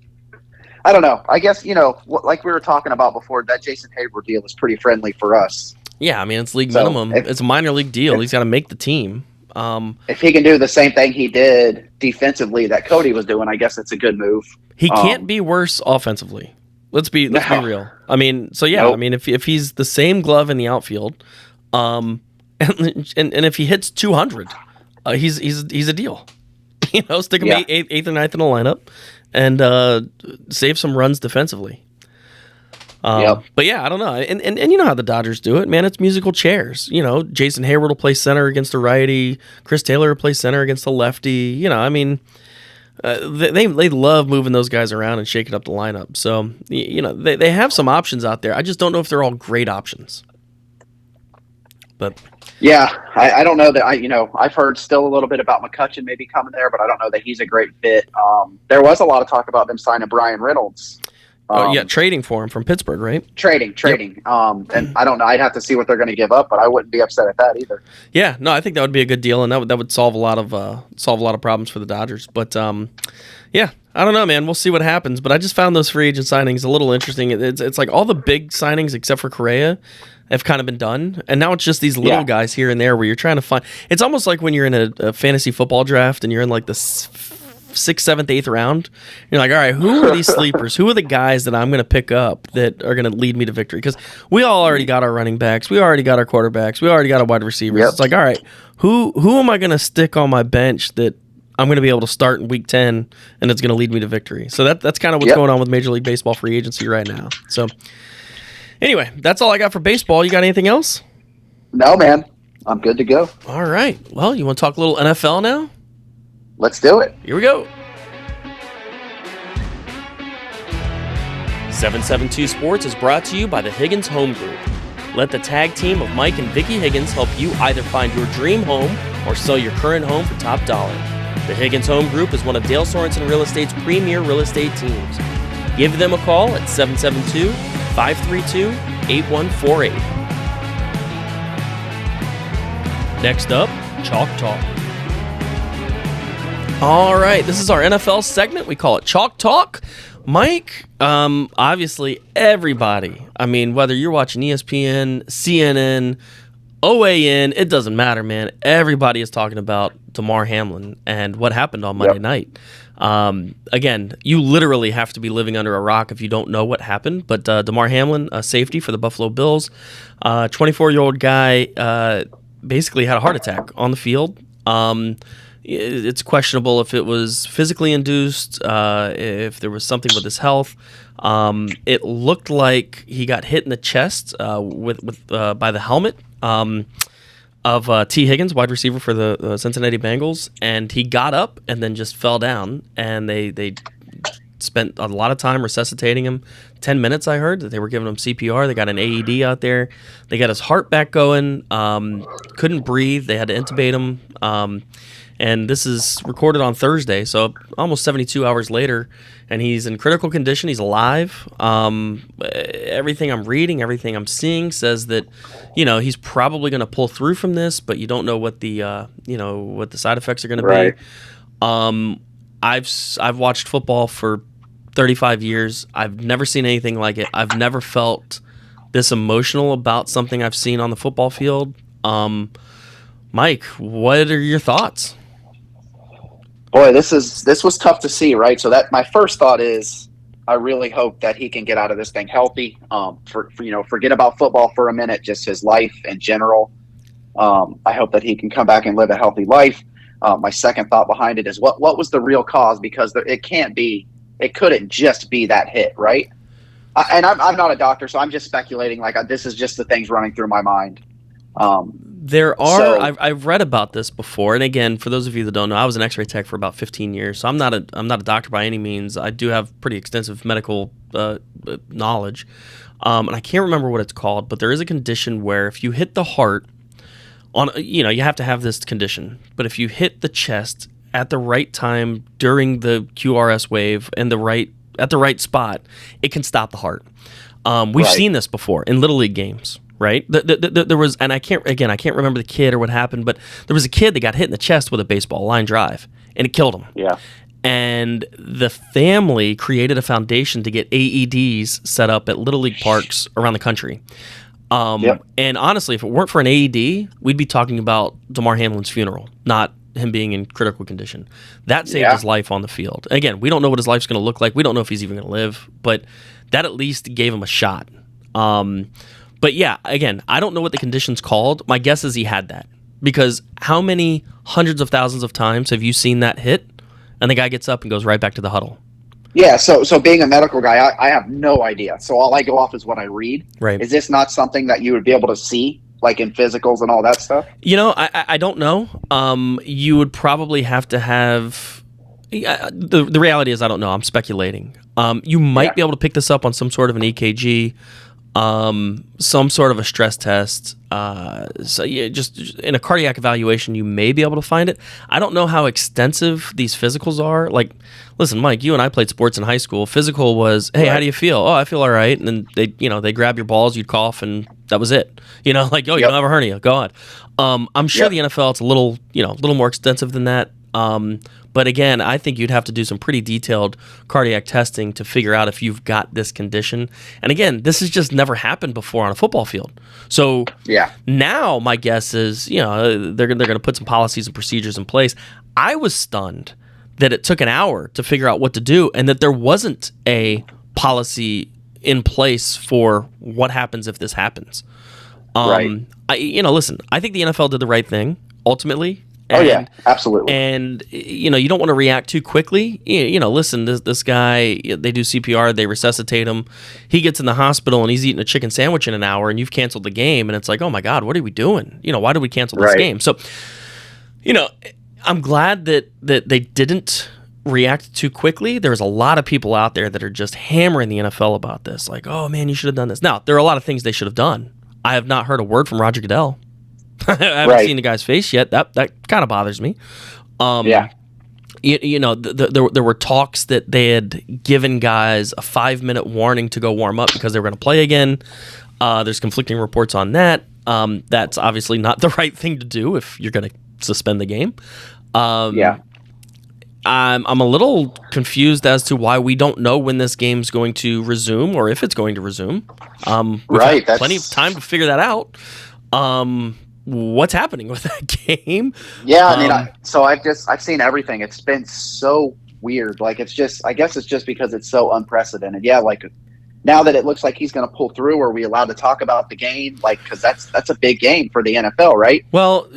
I don't know. I guess like we were talking about before, that Jason Hayward deal is pretty friendly for us. Yeah, I mean it's league minimum. It's a minor league deal. He's got to make the team. If he can do the same thing he did defensively that Cody was doing, I guess it's a good move. He can't be worse offensively. Let's be real. I mean, so yeah, nope. I mean if he's the same glove in the outfield, and if he hits 200, he's a deal. Stick him eighth or ninth in the lineup, and save some runs defensively. But yeah, I don't know. And you know how the Dodgers do it, man. It's musical chairs. Jason Hayward will play center against a righty. Chris Taylor will play center against a lefty. I mean, they love moving those guys around and shaking up the lineup. So they have some options out there. I just don't know if they're all great options. But yeah, I don't know that I've heard still a little bit about McCutchen maybe coming there, but I don't know that he's a great fit. There was a lot of talk about them signing Brian Reynolds. Trading for him from Pittsburgh, right? Trading. Yep. And I don't know. I'd have to see what they're going to give up, but I wouldn't be upset at that either. Yeah, no, I think that would be a good deal, and that would solve a lot of problems for the Dodgers. But yeah, I don't know, man. We'll see what happens. But I just found those free agent signings a little interesting. It's like all the big signings except for Correa have kind of been done, and now it's just these little guys here and there where you're trying to find. It's almost like when you're in a fantasy football draft and you're in like the 6th, 7th, 8th round. You're like, all right, who are these sleepers? Who are the guys that I'm going to pick up that are going to lead me to victory? Because we all already got our running backs, we already got our quarterbacks, we already got our wide receivers. Yep. It's like, all right, who am I going to stick on my bench that I'm going to be able to start in week 10 and it's going to lead me to victory? So that's kind of what's going on with Major League Baseball free agency right now. So anyway, that's all I got for baseball. You got anything else? No, man. I'm good to go. All right. Well, you want to talk a little NFL now? Let's do it. Here we go. 772 Sports is brought to you by the Higgins Home Group. Let the tag team of Mike and Vicky Higgins help you either find your dream home or sell your current home for top dollar. The Higgins Home Group is one of Dale Sorensen Real Estate's premier real estate teams. Give them a call at 772-532-8148. Next up, Chalk Talk. All right, this is our NFL segment. We call it Chalk Talk. Mike, obviously everybody, I mean, whether you're watching ESPN, CNN, OAN, it doesn't matter, man. Everybody is talking about Damar Hamlin and what happened on Monday night. Again, you literally have to be living under a rock if you don't know what happened. But Damar Hamlin, a safety for the Buffalo Bills, 24-year-old guy, basically had a heart attack on the field. It's questionable if it was physically induced, if there was something with his health. It looked like he got hit in the chest by the helmet of T. Higgins, wide receiver for the Cincinnati Bengals, and he got up and then just fell down, and they spent a lot of time resuscitating him. 10 minutes, I heard, that they were giving him CPR. They got an AED out there. They got his heart back going. Couldn't breathe. They had to intubate him. And this is recorded on Thursday, so almost 72 hours later, and he's in critical condition. He's alive. Everything I'm reading, everything I'm seeing says that, he's probably going to pull through from this, but you don't know what the what the side effects are going to be. I've watched football for 35 years. I've never seen anything like it. I've never felt this emotional about something I've seen on the football field. Mike, what are your thoughts? Boy, this was tough to see, right? So that my first thought is, I really hope that he can get out of this thing healthy. Forget about football for a minute, just his life in general. I hope that he can come back and live a healthy life. My second thought behind it is, what was the real cause? Because it couldn't just be that hit, right? I'm not a doctor, so I'm just speculating. This is just the things running through my mind. I've read about this before, and again, for those of you that don't know, I was an X-ray tech for about 15 years, so I'm not a doctor by any means. I do have pretty extensive medical knowledge, and I can't remember what it's called, but there is a condition where if you hit the heart on, you have to have this condition, but if you hit the chest at the right time during the QRS wave and at the right spot, it can stop the heart. We've seen this before in Little League games. Right? There was, and I can't remember the kid or what happened, but there was a kid that got hit in the chest with a baseball line drive, and it killed him. Yeah. And the family created a foundation to get AEDs set up at Little League parks around the country. And honestly, if it weren't for an AED, we'd be talking about Damar Hamlin's funeral, not him being in critical condition. That saved his life on the field. Again, we don't know what his life's going to look like. We don't know if he's even going to live, but that at least gave him a shot. But yeah, again, I don't know what the condition's called. My guess is he had that. Because how many hundreds of thousands of times have you seen that hit, and the guy gets up and goes right back to the huddle? Yeah, so being a medical guy, I have no idea. So all I go off is what I read. Right. Is this not something that you would be able to see, like in physicals and all that stuff? I don't know. You would probably have to have... The reality is I don't know. I'm speculating. You might be able to pick this up on some sort of an EKG, some sort of a stress test. Just in a cardiac evaluation, you may be able to find it. I don't know how extensive these physicals are. Like, listen, Mike, you and I played sports in high school. Physical was, hey, how do you feel? Oh, I feel all right. And then they grab your balls, you'd cough, and that was it. You don't have a hernia. Go on. I'm sure the NFL, it's a little more extensive than that. But again, I think you'd have to do some pretty detailed cardiac testing to figure out if you've got this condition. And again, this has just never happened before on a football field. So now my guess is, they're going to put some policies and procedures in place. I was stunned that it took an hour to figure out what to do and that there wasn't a policy in place for what happens if this happens. Listen, I think the NFL did the right thing ultimately. Absolutely. And you don't want to react too quickly. Listen, this guy, they do CPR, they resuscitate him. He gets in the hospital and he's eating a chicken sandwich in an hour, and you've canceled the game, and it's like, oh my God, what are we doing? Why did we cancel this game? So, I'm glad that they didn't react too quickly. There's a lot of people out there that are just hammering the NFL about this. Like, oh, man, you should have done this. Now, there are a lot of things they should have done. I have not heard a word from Roger Goodell. I haven't seen the guy's face yet. That kind of bothers me. Yeah. There were talks that they had given guys a 5-minute warning to go warm up because they were going to play again. There's conflicting reports on that. That's obviously not the right thing to do if you're going to suspend the game. Yeah. I'm a little confused as to why we don't know when this game's going to resume or if it's going to resume. We've had plenty of time to figure that out. What's happening with that game? Yeah, I mean, I've seen everything. It's been so weird. Like, I guess it's just because it's so unprecedented. Yeah, like now that it looks like he's going to pull through, are we allowed to talk about the game? Like, because that's a big game for the NFL, right? Well,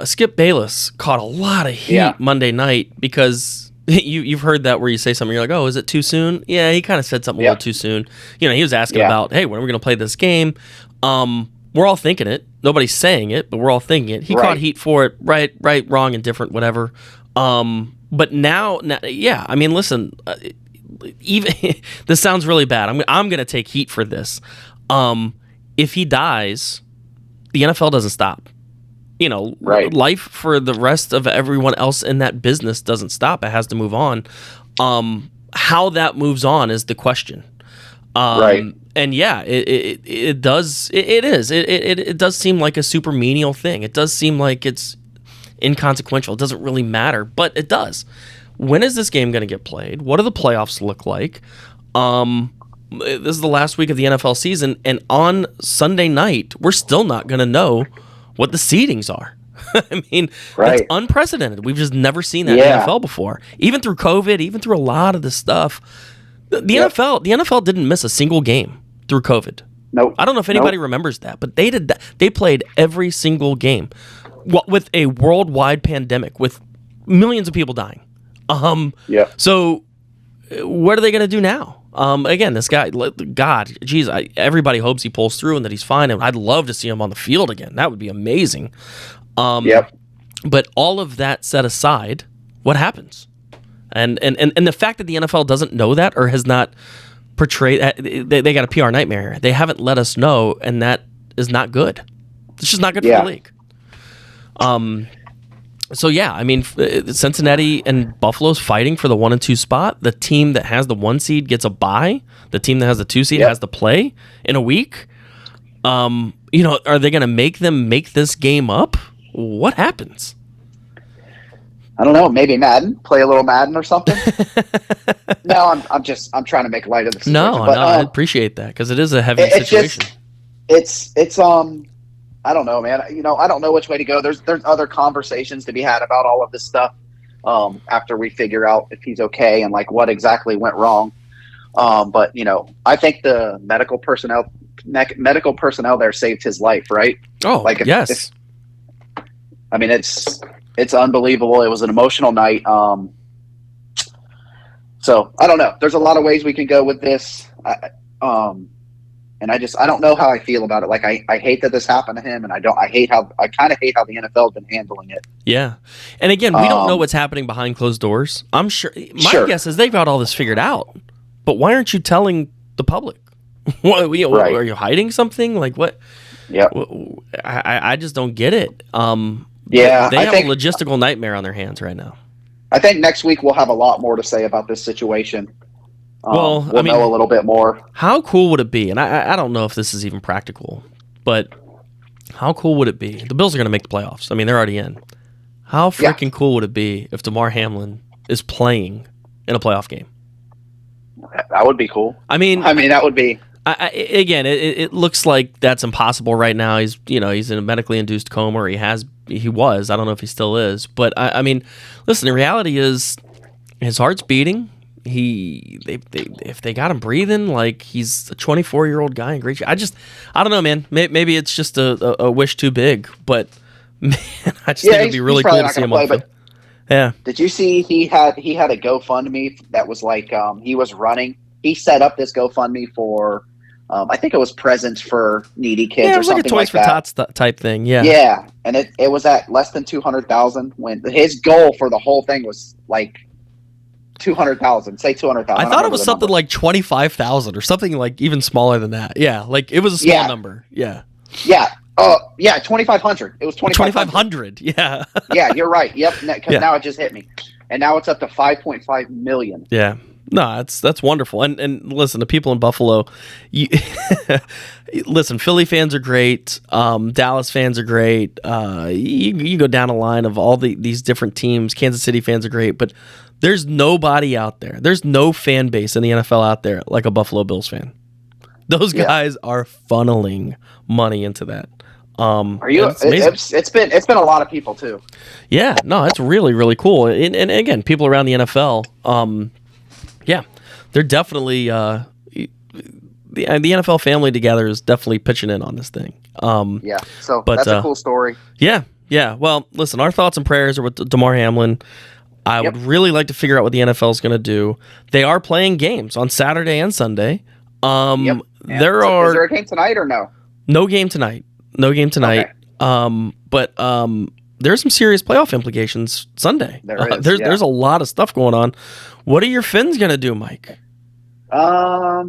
Skip Bayless caught a lot of heat Monday night because you've heard that where you say something, you're like, oh, is it too soon? Yeah, he kind of said something a little too soon. He was asking about, hey, when are we going to play this game? We're all thinking it. Nobody's saying it, but we're all thinking it. He caught heat for it, right, wrong, indifferent, whatever. But now, yeah, I mean, listen, even this sounds really bad. I'm going to take heat for this. If he dies, the NFL doesn't stop. Life for the rest of everyone else in that business doesn't stop. It has to move on. How that moves on is the question. And yeah, it does. It does seem like a super menial thing. It does seem like it's inconsequential. It doesn't really matter, but it does. When is this game going to get played? What do the playoffs look like? This is the last week of the NFL season, and on Sunday night, we're still not going to know what the seedings are. I mean, that's unprecedented. We've just never seen that in the NFL before. Even through COVID, even through a lot of this stuff. The NFL didn't miss a single game through COVID. Nope. I don't know if anybody remembers that, but they did that. They played every single game with a worldwide pandemic with millions of people dying. So what are they going to do now? Again, this guy, God, geez, everybody hopes he pulls through and that he's fine. And I'd love to see him on the field again. That would be amazing. But all of that set aside, what happens? And the fact that the NFL doesn't know that or has not portrayed, they got a PR nightmare. They haven't let us know, and that is not good. It's just not good for the league. So yeah, I mean, Cincinnati and Buffalo's fighting for the 1 and 2 spot. The team that has the 1 seed gets a bye. The team that has the 2 seed has to play in a week. Are they going to make them make this game up? What happens? I don't know. Maybe Madden. Play a little Madden or something. No, I'm trying to make light of the situation. No, I appreciate that because it is a heavy situation. It's I don't know, man. I don't know which way to go. There's other conversations to be had about all of this stuff after we figure out if he's okay and like what exactly went wrong. But I think the medical personnel there saved his life, right? Oh, yes. I mean, it's unbelievable. It was an emotional night. So I don't know. There's a lot of ways we can go with this. And I don't know how I feel about it. Like I hate that this happened to him, and I kind of hate how the NFL has been handling it. Yeah, and again, we don't know what's happening behind closed doors. I'm sure. My guess is they've got all this figured out. But why aren't you telling the public? Are you hiding something? Like what? Yeah. I just don't get it. They have a logistical nightmare on their hands right now. I think next week we'll have a lot more to say about this situation. We'll know a little bit more. How cool would it be? And I don't know if this is even practical, but how cool would it be? The Bills are going to make the playoffs. I mean, they're already in. How freaking cool would it be if Damar Hamlin is playing in a playoff game? That would be cool. I mean, that would be. Again, it looks like that's impossible right now. He's in a medically induced coma, or he was. I don't know if he still is. But I mean, listen. The reality is, his heart's beating. If they got him breathing, like he's a 24-year-old guy in great shape. I don't know, man. Maybe it's just a wish too big, but man, I just think it'd be really cool to see him on field. Yeah. Did you see he had a GoFundMe that was like he was running. He set up this GoFundMe for I think it was presents for needy kids Yeah, it or was like a something Toys like for that. Tots type thing. Yeah. Yeah, and it was at less than 200,000 when his goal for the whole thing was like 200,000. Say 200,000. I thought it was something like 25,000 or something like even smaller than that. Yeah, like it was a small number. Yeah. Yeah. 2,500. It was 2,500. Yeah. Yeah, you're right. Yep. Because now it just hit me, and now it's up to 5.5 million. Yeah. No, that's wonderful. And listen, the people in Buffalo, listen, Philly fans are great. Dallas fans are great. You go down a line of all these different teams. Kansas City fans are great, but there's nobody out there. There's no fan base in the NFL out there like a Buffalo Bills fan. Those guys are funneling money into that. Are you? It's been a lot of people too. Yeah, no, it's really, really cool. And again, people around the NFL. Yeah, they're definitely the NFL family together is definitely pitching in on this thing. So that's a cool story. Yeah. Well, listen, our thoughts and prayers are with Damar Hamlin. I would really like to figure out what the NFL is going to do. They are playing games on Saturday and Sunday. Is there a game tonight or no? No game tonight. Okay. But there's some serious playoff implications Sunday. There's a lot of stuff going on. What are your Finns going to do, Mike? I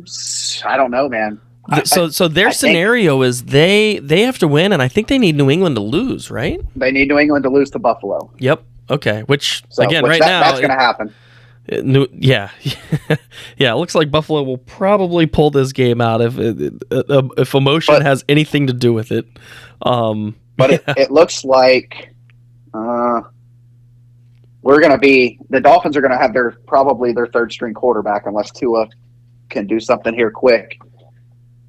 don't know, man. So their scenario is they have to win, and I think they need New England to lose, right? They need New England to lose to Buffalo. Yep. Okay. Now that's going to happen. Yeah. It looks like Buffalo will probably pull this game out if emotion has anything to do with it. It looks like the Dolphins are going to have probably their third string quarterback unless Tua can do something here quick.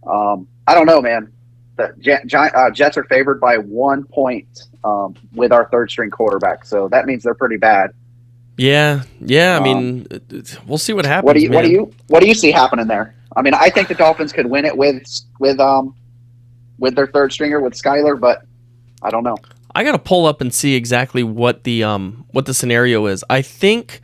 I don't know, man. The Jets are favored by 1 point with our third string quarterback, so that means they're pretty bad. Yeah. I mean, we'll see what happens. What do you see happening there? I mean, I think the Dolphins could win it with their third stringer with Skyler, but I don't know. I got to pull up and see exactly what the scenario is. I think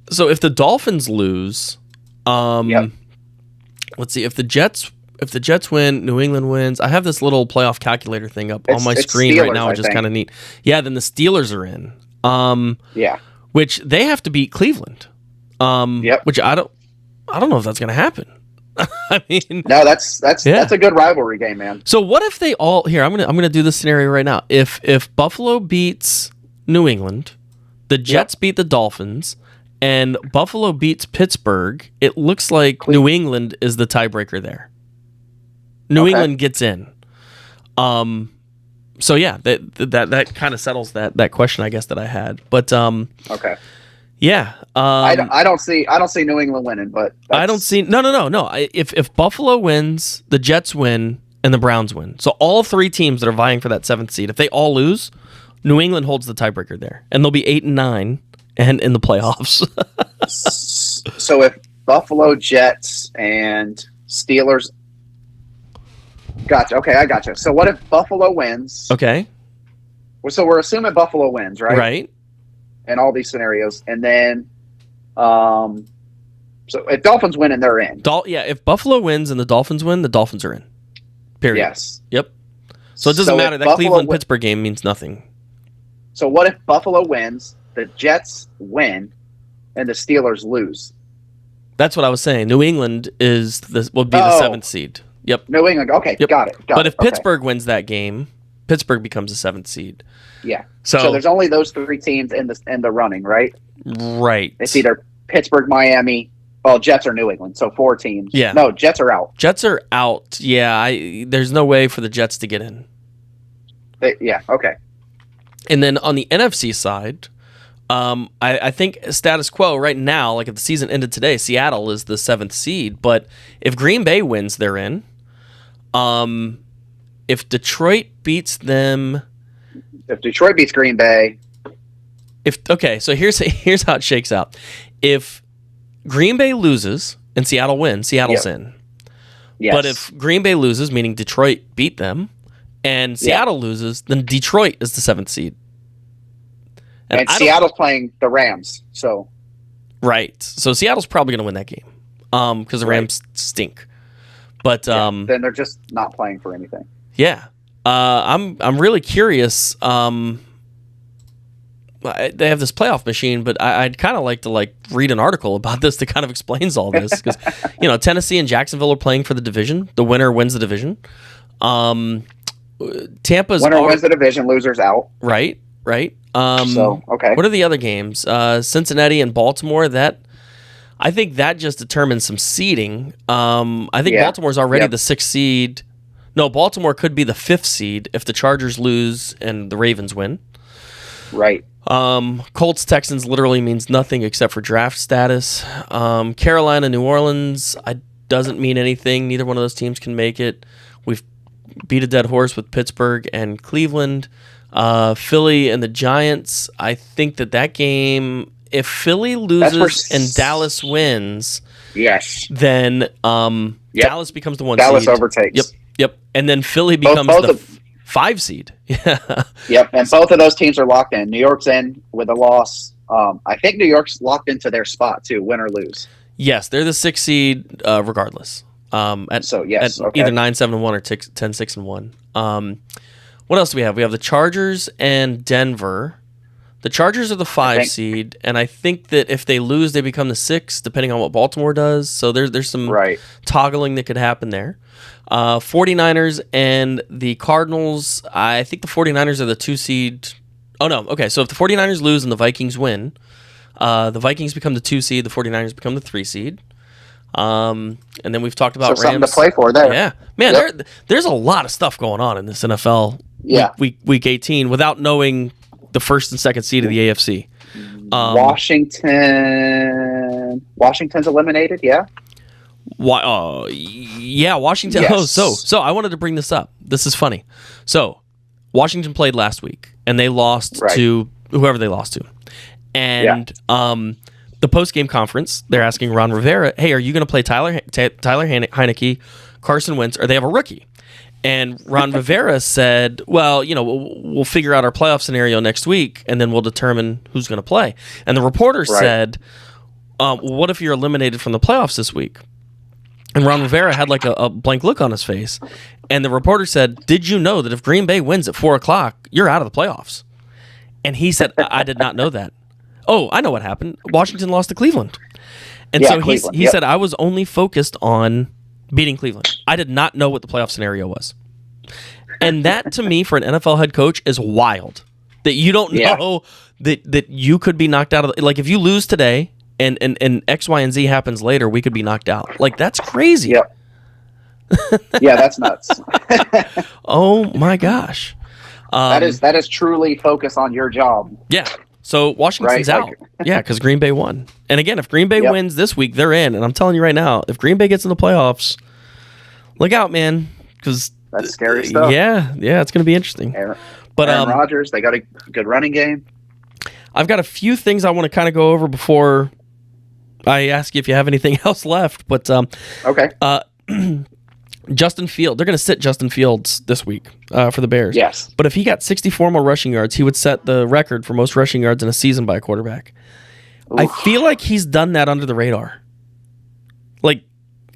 so. If the Dolphins lose, let's see. If the Jets win, New England wins. I have this little playoff calculator thing up on my screen Steelers, right now, which is kind of neat. Yeah, then the Steelers are in. Which they have to beat Cleveland. Which I don't know if that's going to happen. I mean, no, that's a good rivalry game, man. So what if they all here? I'm gonna do this scenario right now. If Buffalo beats New England, the Jets beat the Dolphins, and Buffalo beats Pittsburgh, it looks like New England is the tiebreaker there. New England gets in. So yeah, that kind of settles that question, I guess, that I had. But okay. Yeah, I don't see New England winning, but I don't see no. If Buffalo wins, the Jets win, and the Browns win, so all three teams that are vying for that 7th seed, if they all lose, New England holds the tiebreaker there, and they'll be 8-9 and in the playoffs. So if Buffalo, Jets, and Steelers, gotcha. Okay, I gotcha. So what if Buffalo wins? Okay. So we're assuming Buffalo wins, right? Right. In all these scenarios, and then, so if Dolphins win and they're in, if Buffalo wins and the Dolphins win, the Dolphins are in. Period. Yes. Yep. So it doesn't matter. That Cleveland-Pittsburgh game means nothing. So what if Buffalo wins, the Jets win, and the Steelers lose? That's what I was saying. New England will be the 7th seed. Yep. New England. Okay. Yep. Got it. But if Pittsburgh wins that game, Pittsburgh becomes the 7th seed. Yeah. So there's only those three teams in the running, right? Right. It's either Pittsburgh, Miami, Jets or New England. So 4 teams. Yeah. No, Jets are out. Jets are out. Yeah. There's no way for the Jets to get in. Okay. And then on the NFC side, I think status quo right now, like if the season ended today, Seattle is the 7th seed. But if Green Bay wins, they're in. If Detroit beats them, if Detroit beats Green Bay, so here's how it shakes out. If Green Bay loses and Seattle wins, Seattle's in. Yes. But if Green Bay loses, meaning Detroit beat them, and Seattle loses, then Detroit is the 7th seed. And Seattle's playing the Rams, so right. So Seattle's probably going to win that game because the Rams stink. But then they're just not playing for anything. Yeah. I'm really curious. They have this playoff machine, but I'd kind of like to read an article about this that kind of explains all this, because Tennessee and Jacksonville are playing for the division. The winner wins the division. Tampa's winner wins the division, losers out. Right. Okay. What are the other games? Cincinnati and Baltimore. I think that just determines some seeding. I think Baltimore's already the 6th seed. No, Baltimore could be the 5th seed if the Chargers lose and the Ravens win. Right. Colts Texans literally means nothing except for draft status. Carolina New Orleans doesn't mean anything. Neither one of those teams can make it. We've beat a dead horse with Pittsburgh and Cleveland. Philly and the Giants. I think that game, if Philly loses and Dallas wins, then Dallas becomes the 1 seed. Dallas overtakes. Yep. And then Philly becomes the 5 seed. Yep. And both of those teams are locked in. New York's in with a loss. I think New York's locked into their spot too, win or lose. Yes, they're the 6th seed regardless. At either 9-7-1 or 10-6-1. What else do we have? We have the Chargers and Denver. The Chargers are the 5 seed, and I think that if they lose, they become the 6, depending on what Baltimore does. So there's some toggling that could happen there. 49ers and the Cardinals. I think the 49ers are the 2 seed. Oh, no. Okay, so if the 49ers lose and the Vikings win, the Vikings become the 2 seed, the 49ers become the 3 seed. And then we've talked about Rams. Something to play for there. Yeah. Man, there's a lot of stuff going on in this NFL week 18 without knowing the 1st and 2nd seed of the AFC. Washington's eliminated, Washington. Yes. Oh, so I wanted to bring this up. This is funny. So Washington played last week, and they lost to whoever they lost to. And the post-game conference, they're asking Ron Rivera, hey, are you going to play Tyler Heineke, Carson Wentz, or they have a rookie? And Ron Rivera said, well, we'll figure out our playoff scenario next week, and then we'll determine who's going to play. And the reporter said, what if you're eliminated from the playoffs this week? And Ron Rivera had a blank look on his face. And the reporter said, did you know that if Green Bay wins at 4 o'clock, you're out of the playoffs? And he said, I did not know that. Oh, I know what happened. Washington lost to Cleveland. And so he said, I was only focused on beating Cleveland. I did not know what the playoff scenario was. And that, to me, for an NFL head coach, is wild. That you don't know that you could be knocked out of if you lose today and X, Y, and Z happens later, we could be knocked out. That's crazy. Yep. Yeah, that's nuts. Oh my gosh. That is truly focus on your job. Yeah. So Washington's out. Yeah, because Green Bay won. And again, if Green Bay wins this week, they're in. And I'm telling you right now, if Green Bay gets in the playoffs, look out, man. Because that's scary stuff. Yeah, it's going to be interesting. Aaron Rodgers, they got a good running game. I've got a few things I want to kind of go over before I ask you if you have anything else left. But okay. Justin Fields, they're going to sit Justin Fields this week for the Bears. Yes. But if he got 64 more rushing yards, he would set the record for most rushing yards in a season by a quarterback. Oof. I feel like he's done that under the radar.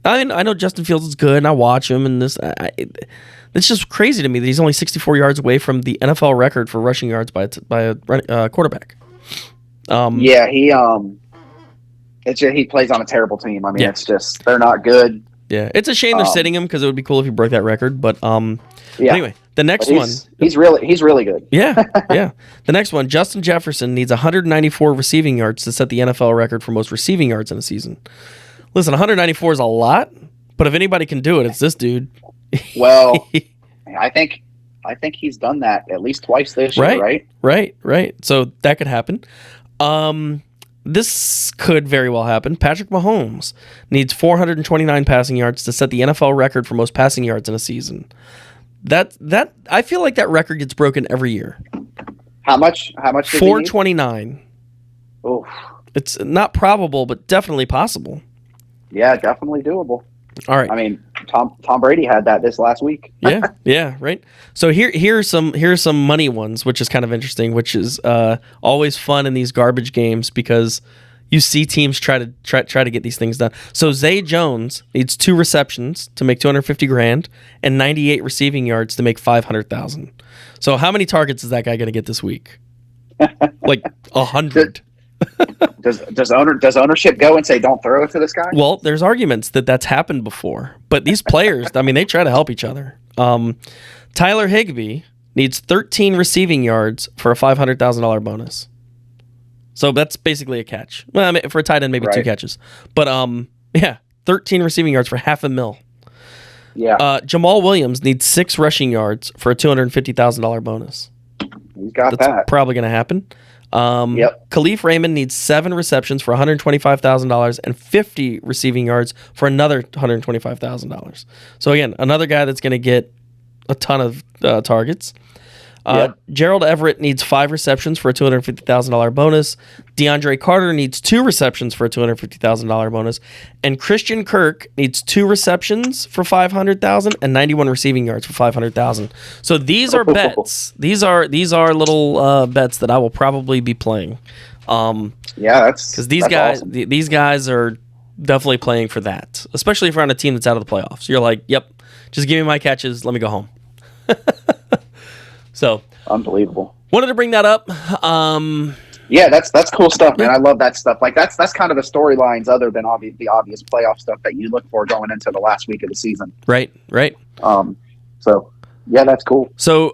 I know Justin Fields is good, and I watch him, and it's just crazy to me that he's only 64 yards away from the NFL record for rushing yards by a quarterback. He plays on a terrible team. I mean, it's just they're not good. Yeah, it's a shame they're sitting him because it would be cool if he broke that record. But anyway, the next one. He's really good. Yeah. The next one, Justin Jefferson needs 194 receiving yards to set the NFL record for most receiving yards in a season. Listen, 194 is a lot, but if anybody can do it, it's this dude. Well, I think he's done that at least twice this year, right? Right. So that could happen. This could very well happen. Patrick Mahomes needs 429 passing yards to set the NFL record for most passing yards in a season. That I feel like that record gets broken every year. How much? 429. Oh, it's not probable, but definitely possible. Yeah, definitely doable. All right. I mean, Tom Brady had that this last week. yeah, right. So here's some money ones, which is kind of interesting, which is always fun in these garbage games because you see teams try to get these things done. So Zay Jones needs 2 receptions to make $250,000 and 98 receiving yards to make $500,000. So how many targets is that guy going to get this week? Like 100. Does ownership go and say don't throw it to this guy? Well, there's arguments that that's happened before, but these players, I mean, they try to help each other. Tyler Higbee needs 13 receiving yards for a $500,000 bonus. So that's basically a catch. Well, I mean, for a tight end, maybe 2 catches. But 13 receiving yards for $500,000. Yeah. Jamal Williams needs 6 rushing yards for a $250,000 bonus. He's got That's that. probably going to happen. Khalif Raymond needs 7 receptions for $125,000 and 50 receiving yards for another $125,000. So again, another guy that's going to get a ton of targets. Gerald Everett needs 5 receptions for a $250,000 bonus. DeAndre Carter needs 2 receptions for a $250,000 bonus, and Christian Kirk needs 2 receptions for $500,000 and 91 receiving yards for $500,000. So these are bets. These are little bets that I will probably be playing. That's because these guys awesome. These guys are definitely playing for that, especially if you're on a team that's out of the playoffs. You're like, yep, just give me my catches, let me go home. So unbelievable. Wanted to bring that up. That's cool stuff, man. I love that stuff. Like that's kind of the storylines other than the obvious playoff stuff that you look for going into the last week of the season. Right. So that's cool. So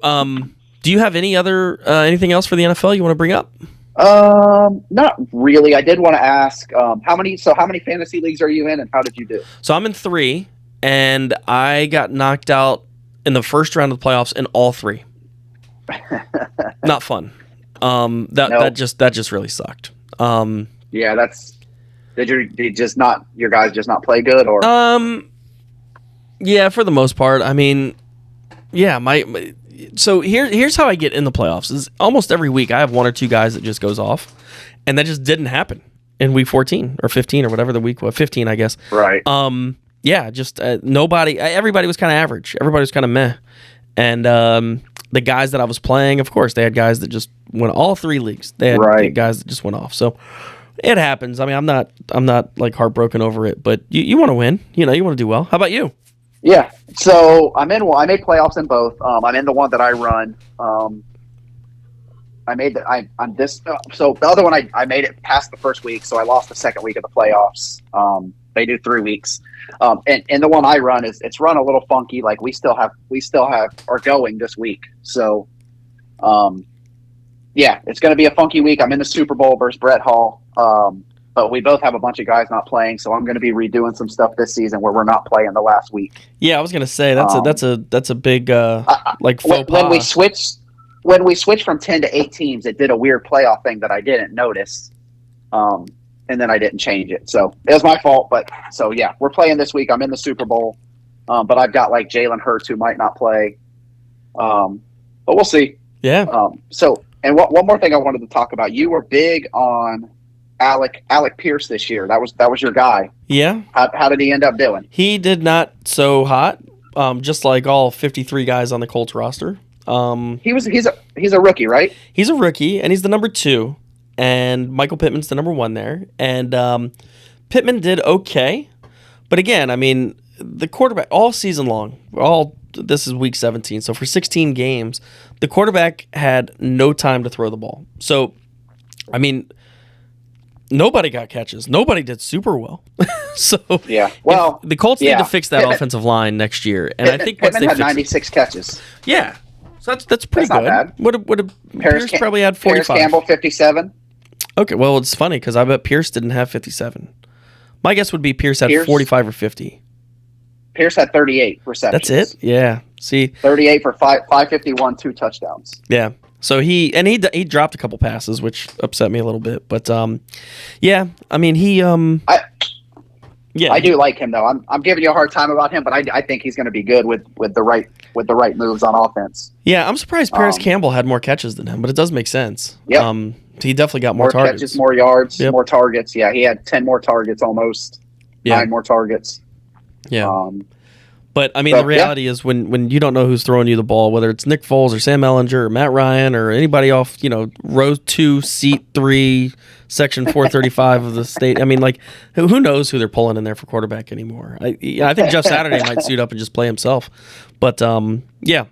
do you have any other anything else for the NFL you want to bring up? Not really. I did want to ask how many fantasy leagues are you in, and how did you do? So I'm in 3, and I got knocked out in the first round of the playoffs in all 3. Not fun. That just really sucked. Did your guys just not play good, or? Yeah, for the most part. I mean, so here's how I get in the playoffs. Is almost every week I have 1 or 2 guys that just goes off, and that just didn't happen in week 14 or 15 or whatever the week was, 15 I guess. Right. Nobody. Everybody was kind of average. Everybody was kind of meh, and the guys that I was playing, of course, they had guys that just went all 3 leagues. They had guys that just went off. So it happens. I mean, I'm not like heartbroken over it, but you want to win. You want to do well. How about you? Yeah. So I'm in. Well, I made playoffs in both. I'm in the one that I run. I made that. I'm this. So the other one, I made it past the first week. So I lost the second week of the playoffs. They do 3 weeks. And the one I run it's run a little funky. Like we still have are going this week. So, it's going to be a funky week. I'm in the Super Bowl versus Brett Hall. But we both have a bunch of guys not playing, so I'm going to be redoing some stuff this season where we're not playing the last week. Yeah, I was going to say that's a big like faux pas. When we switched from 10 to 8 teams, it did a weird playoff thing that I didn't notice. And then I didn't change it. So it was my fault. But so, we're playing this week. I'm in the Super Bowl. But I've got like Jalen Hurts who might not play. But we'll see. Yeah. And one more thing I wanted to talk about. You were big on Alec Pierce this year. That was your guy. Yeah. How did he end up doing? He did not so hot. Just like all 53 guys on the Colts roster. He's a rookie, right? He's a rookie, and he's the number 2. And Michael Pittman's the number 1 there. And Pittman did okay. But again, I mean, the quarterback all season long, this is week 17. So for 16 games, the quarterback had no time to throw the ball. So, I mean, nobody got catches. Nobody did super well. So well, the Colts need to fix that offensive line next year. And I think Pittman had 96 catches. Yeah. So that's pretty good. Not bad. Would Pierce probably had 45. Paris Campbell 57. Okay, well, it's funny because I bet Pierce didn't have 57. My guess would be Pierce had 45 or 50. Pierce had 38 receptions. That's it? Yeah. See? 38 for 551, 2 touchdowns. Yeah. So he dropped a couple passes, which upset me a little bit. But, I mean, he I do like him, though. I'm giving you a hard time about him, but I think he's going to be good with the right moves on offense. Yeah, I'm surprised Paris Campbell had more catches than him, but it does make sense. Yep. He definitely got more targets. Catches, more yards, more targets. Yeah, he had 10 more targets almost. 9 more targets. Yeah. But I mean, So, the reality is when you don't know who's throwing you the ball, whether it's Nick Foles or Sam Ellinger or Matt Ryan or anybody off, row 2, seat 3, section 435 of the state. I mean, like, who knows who they're pulling in there for quarterback anymore? I think Jeff Saturday might suit up and just play himself. But yeah.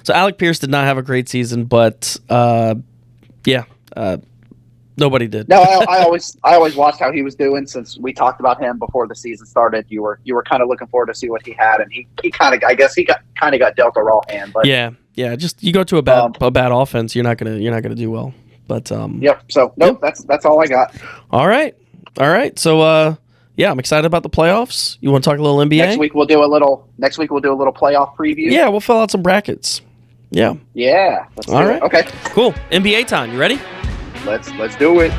So Alec Pierce did not have a great season, but nobody did. No, I always watched how he was doing since we talked about him before the season started. You were kind of looking forward to see what he had, and he kind of got dealt a raw hand. But yeah. Just you go to a bad offense, you're not gonna do well. But yep. So nope, that's all I got. All right. So I'm excited about the playoffs. You want to talk a little NBA? Next week we'll do a little playoff preview. Yeah, we'll fill out some brackets. Yeah. Yeah. All right. Okay. Cool. NBA time. You ready? Let's do it.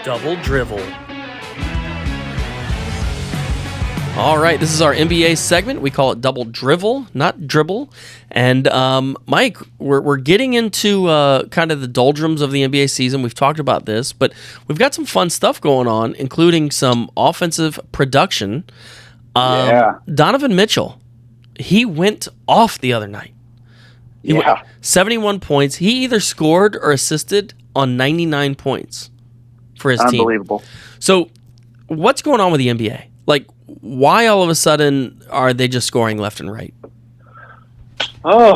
Double Drivel. All right, this is our NBA segment. We call it Double Drivel, not Dribble. And Mike, we're getting into kind of the doldrums of the NBA season. We've talked about this, but we've got some fun stuff going on, including some offensive production. Donovan Mitchell, he went off the other night. 71 points. He either scored or assisted on 99 points for his team. Unbelievable. So what's going on with the NBA? Like, why all of a sudden are they just scoring left and right? Oh,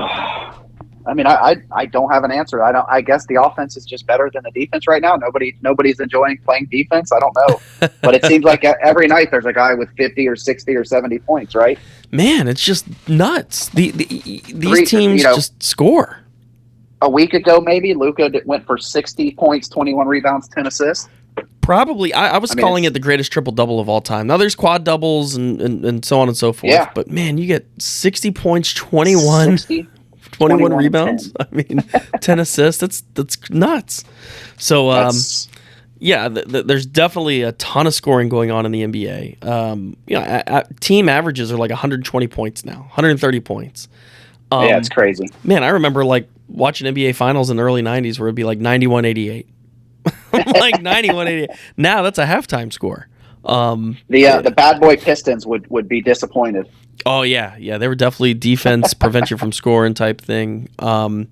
I mean, I don't have an answer. I guess the offense is just better than the defense right now. Nobody's enjoying playing defense. I don't know, but it seems like every night there's a guy with 50 or 60 or 70 points. Right? Man, it's just nuts. These teams just score. A week ago, maybe Luka went for 60 points, 21 rebounds, 10 assists. Probably. I was calling it the greatest triple-double of all time. Now, there's quad doubles and so on and so forth. Yeah. But, man, you get 60 points, 21 rebounds. 10. I mean, 10 assists. That's nuts. So, there's definitely a ton of scoring going on in the NBA. Team averages are like 120 points now, 130 points. It's crazy. Man, I remember, like, watching NBA Finals in the early 90s where it'd be like 91-88. Like 91-88. Now that's a halftime score. The bad boy Pistons would be disappointed. Oh yeah, they were definitely defense prevent you from scoring type thing. What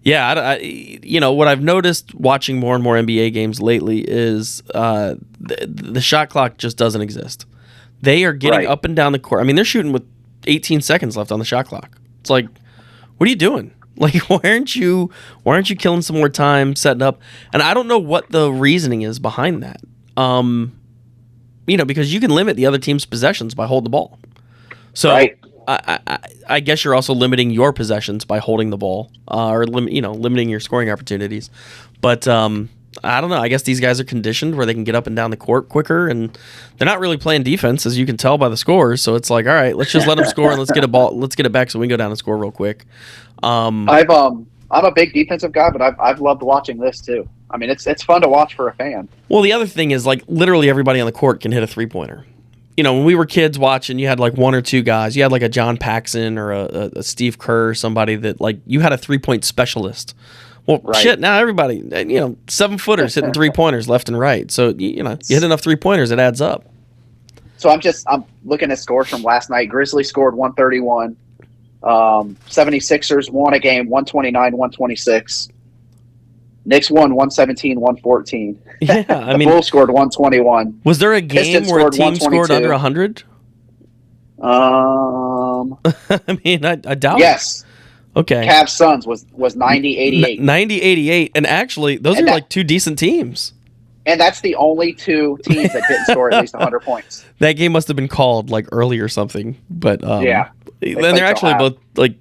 I've noticed watching more and more NBA games lately is the shot clock just doesn't exist. They are getting up and down the court. I mean, they're shooting with 18 seconds left on the shot clock. It's like, what are you doing? Like, why aren't you killing some more time, setting up? And I don't know what the reasoning is behind that. Because you can limit the other team's possessions by holding the ball. So I guess you're also limiting your possessions by holding the ball, or limiting your scoring opportunities. But I don't know. I guess these guys are conditioned where they can get up and down the court quicker, and they're not really playing defense, as you can tell by the scores. So it's like, all right, let's just let them score and let's get it back so we can go down and score real quick. I'm a big defensive guy, but I've loved watching this too. I mean, it's fun to watch for a fan. Well, the other thing is, like, literally everybody on the court can hit a 3-pointer. When we were kids watching, you had like one or two guys. You had like a John Paxson or a Steve Kerr, or somebody that, like, you had a 3-point specialist. Well, shit, now everybody, 7-footers hitting 3-pointers left and right. So, you hit enough 3-pointers, it adds up. So I'm looking at scores from last night. Grizzlies scored 131. 76ers won a game, 129-126. Knicks won 117, 114. Yeah, I mean, the Bulls scored 121. Was there a game where a team scored under 100? I mean, I doubt it. Yes. Okay. Cavs Suns was 90-88. 90-88, and actually, those are like two decent teams. And that's the only two teams that didn't score at least 100 points. That game must have been called like early or something. But yeah, they're actually both like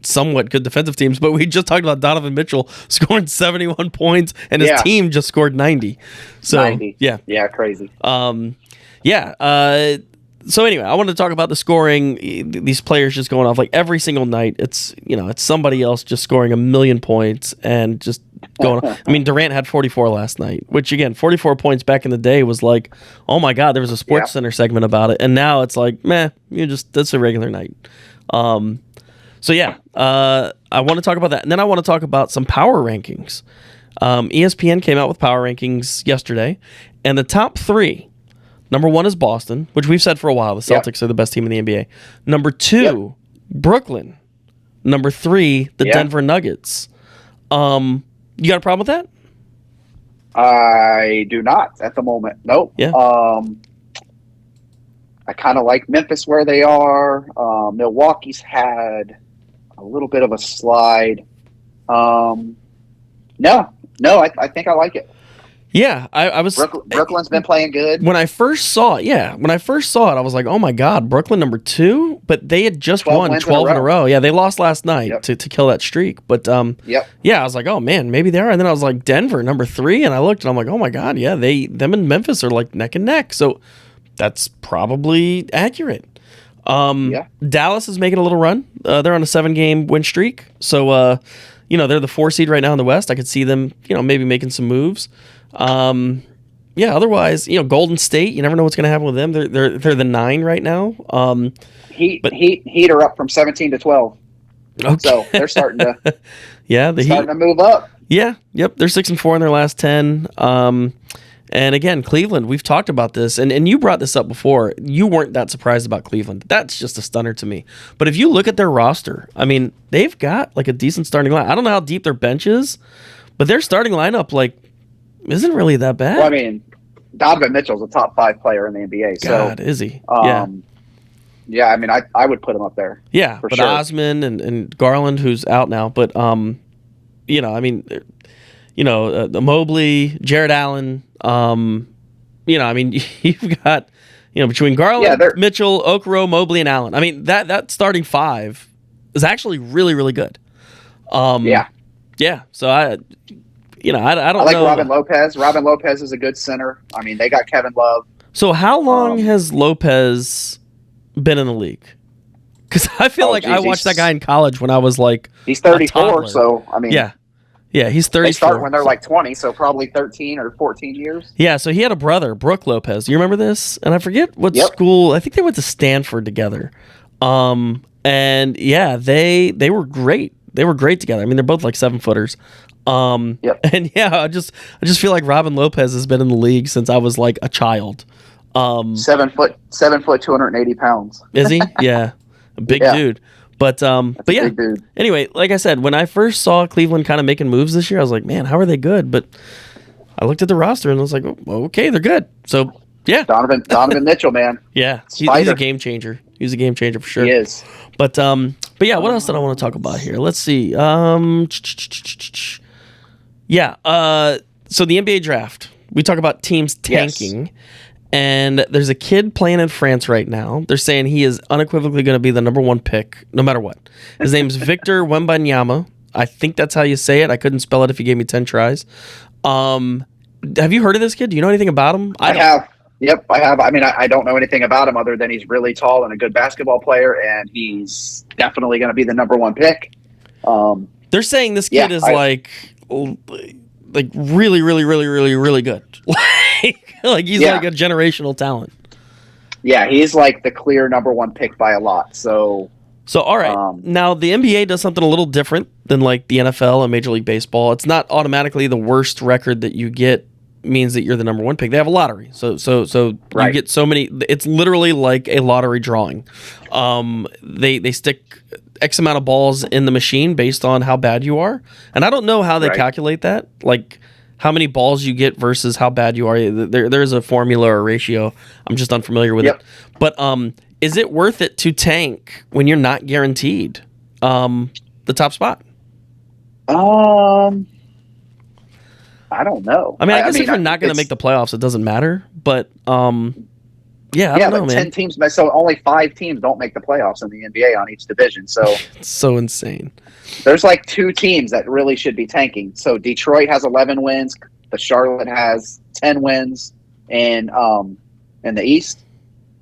somewhat good defensive teams. But we just talked about Donovan Mitchell scoring 71 points, and his team just scored 90. So 90. Yeah, crazy. So anyway, I wanted to talk about the scoring. These players just going off like every single night. It's somebody else just scoring 1,000,000 points and just going on. I mean, Durant had 44 last night, which again, 44 points back in the day was like, oh my God, there was a Sports Center segment about it, and now it's like, that's a regular night. I want to talk about that, and then I want to talk about some power rankings. ESPN came out with power rankings yesterday, and the top three. Number 1 is Boston, which we've said for a while. The Celtics are the best team in the NBA. Number 2, Brooklyn. Number 3, the Denver Nuggets. You got a problem with that? I do not at the moment. Nope. Yeah. I kind of like Memphis where they are. Milwaukee's had a little bit of a slide. No, I think I like it. Yeah, I was. Brooklyn's been playing good. When I first saw it, I was like, oh my God, Brooklyn number 2? But they had just won 12 in a row. Yeah, they lost last night to kill that streak. But yeah, I was like, oh man, maybe they are. And then I was like, Denver number 3, and I looked and I'm like, oh my God, yeah, them and Memphis are like neck and neck. So that's probably accurate. Dallas is making a little run. They're on a 7-game win streak. So they're the 4 seed right now in the West. I could see them, maybe making some moves. Otherwise, Golden State, you never know what's going to happen with them. They're the 9 right now. Heat are up from 17 to 12. Okay. So they're starting to starting to move up. Yeah, yep. They're 6-4 in their last 10. And again, Cleveland, we've talked about this, and you brought this up before. You weren't that surprised about Cleveland. That's just a stunner to me. But if you look at their roster, I mean, they've got like a decent starting line. I don't know how deep their bench is, but their starting lineup isn't really that bad. Well, I mean, Donovan Mitchell's a top 5 player in the NBA. God, is he? Yeah, I mean, I would put him up there. Yeah, but sure. Osman and Garland, who's out now, but the Mobley, Jared Allen, you've got, between Garland, Mitchell, Okoro, Mobley, and Allen. I mean, that starting 5 is actually really, really good. Yeah. So I don't know. Robin Lopez. Robin Lopez is a good center. I mean, they got Kevin Love. So how long has Lopez been in the league? Because I feel I watched that guy in college when I was like, he's 34. So I mean, yeah, he's 34. They start when they're like 20, so probably 13 or 14 years. Yeah, so he had a brother, Brooke Lopez. Do you remember this? And I forget what school. I think they went to Stanford together. And yeah, they were great. They were great together. I mean, they're both like 7-footers. And yeah, I just feel like Robin Lopez has been in the league since I was like a child. 7 foot, 280 pounds. Is he? Yeah, a big dude. But yeah. Anyway, like I said, when I first saw Cleveland kind of making moves this year, I was like, man, how are they good? But I looked at the roster and I was like, oh, okay, they're good. So yeah, Donovan Mitchell, man. Yeah, he's a game changer. He's a game changer for sure. He is. But yeah, what else did I want to talk about here? Let's see. Yeah. So the NBA draft. We talk about teams tanking. Yes. And there's a kid playing in France right now. They're saying he is unequivocally going to be the number 1 pick, no matter what. His name's Victor Wembanyama. I think that's how you say it. I couldn't spell it if you gave me 10 tries. Have you heard of this kid? Do you know anything about him? I have. Yep, I have. I mean, I don't know anything about him other than he's really tall and a good basketball player, and he's definitely going to be the number 1 pick. They're saying this kid is like really, really, really, really, really good. Like he's like a generational talent. Yeah, he's like the clear number 1 pick by a lot. So all right. Now the NBA does something a little different than like the NFL and Major League Baseball. It's not automatically the worst record that you get means that you're the number 1 pick. They have a lottery. So you get so many. It's literally like a lottery drawing. They stick X amount of balls in the machine based on how bad you are, and I don't know how they calculate that. Like how many balls you get versus how bad you are. There's a formula or ratio. I'm just unfamiliar with it. But is it worth it to tank when you're not guaranteed the top spot? I don't know. I mean, I guess if you're not going to make the playoffs, it doesn't matter. But yeah, I don't know, man. 10 teams, so only 5 teams don't make the playoffs in the NBA on each division. So it's so insane. There's like 2 teams that really should be tanking. So Detroit has 11 wins. The Charlotte has 10 wins in the East,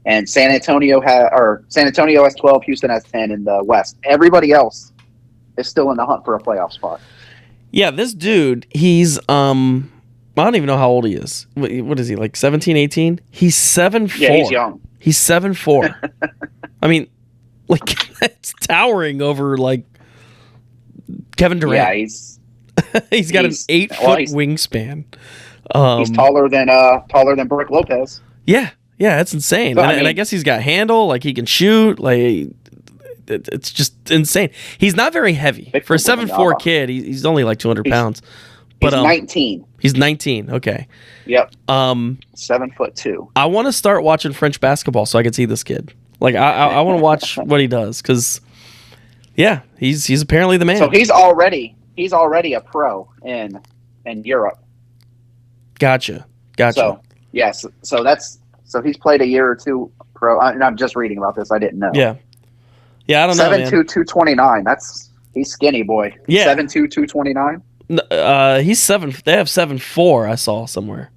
and San Antonio has 12. Houston has 10 in the West. Everybody else is still in the hunt for a playoff spot. Yeah, this dude, he's I don't even know how old he is. What is he, like 17, 18? He's 7'4". Yeah, he's young. He's 7'4". I mean, like, it's towering over, like, Kevin Durant. Yeah, he's got an 8-foot wingspan. He's taller than Brooke Lopez. Yeah, Yeah, it's insane. So, and I guess he's got handle, like he can shoot, like it's just insane. He's not very heavy for a 7'4" kid. He's only like 200 pounds. But he's 19. He's 19. Okay. Yep. 7'2". I want to start watching French basketball so I can see this kid. Like I want to watch what he does because, yeah, he's apparently the man. So he's already a pro in Europe. Gotcha. So yes, so he's played a year or two pro. And I'm just reading about this. I didn't know. Yeah. Yeah, I don't know. 7'2", 229. He's skinny boy. Yeah. 7'2", 229. He's 7. They have 7'4". I saw somewhere.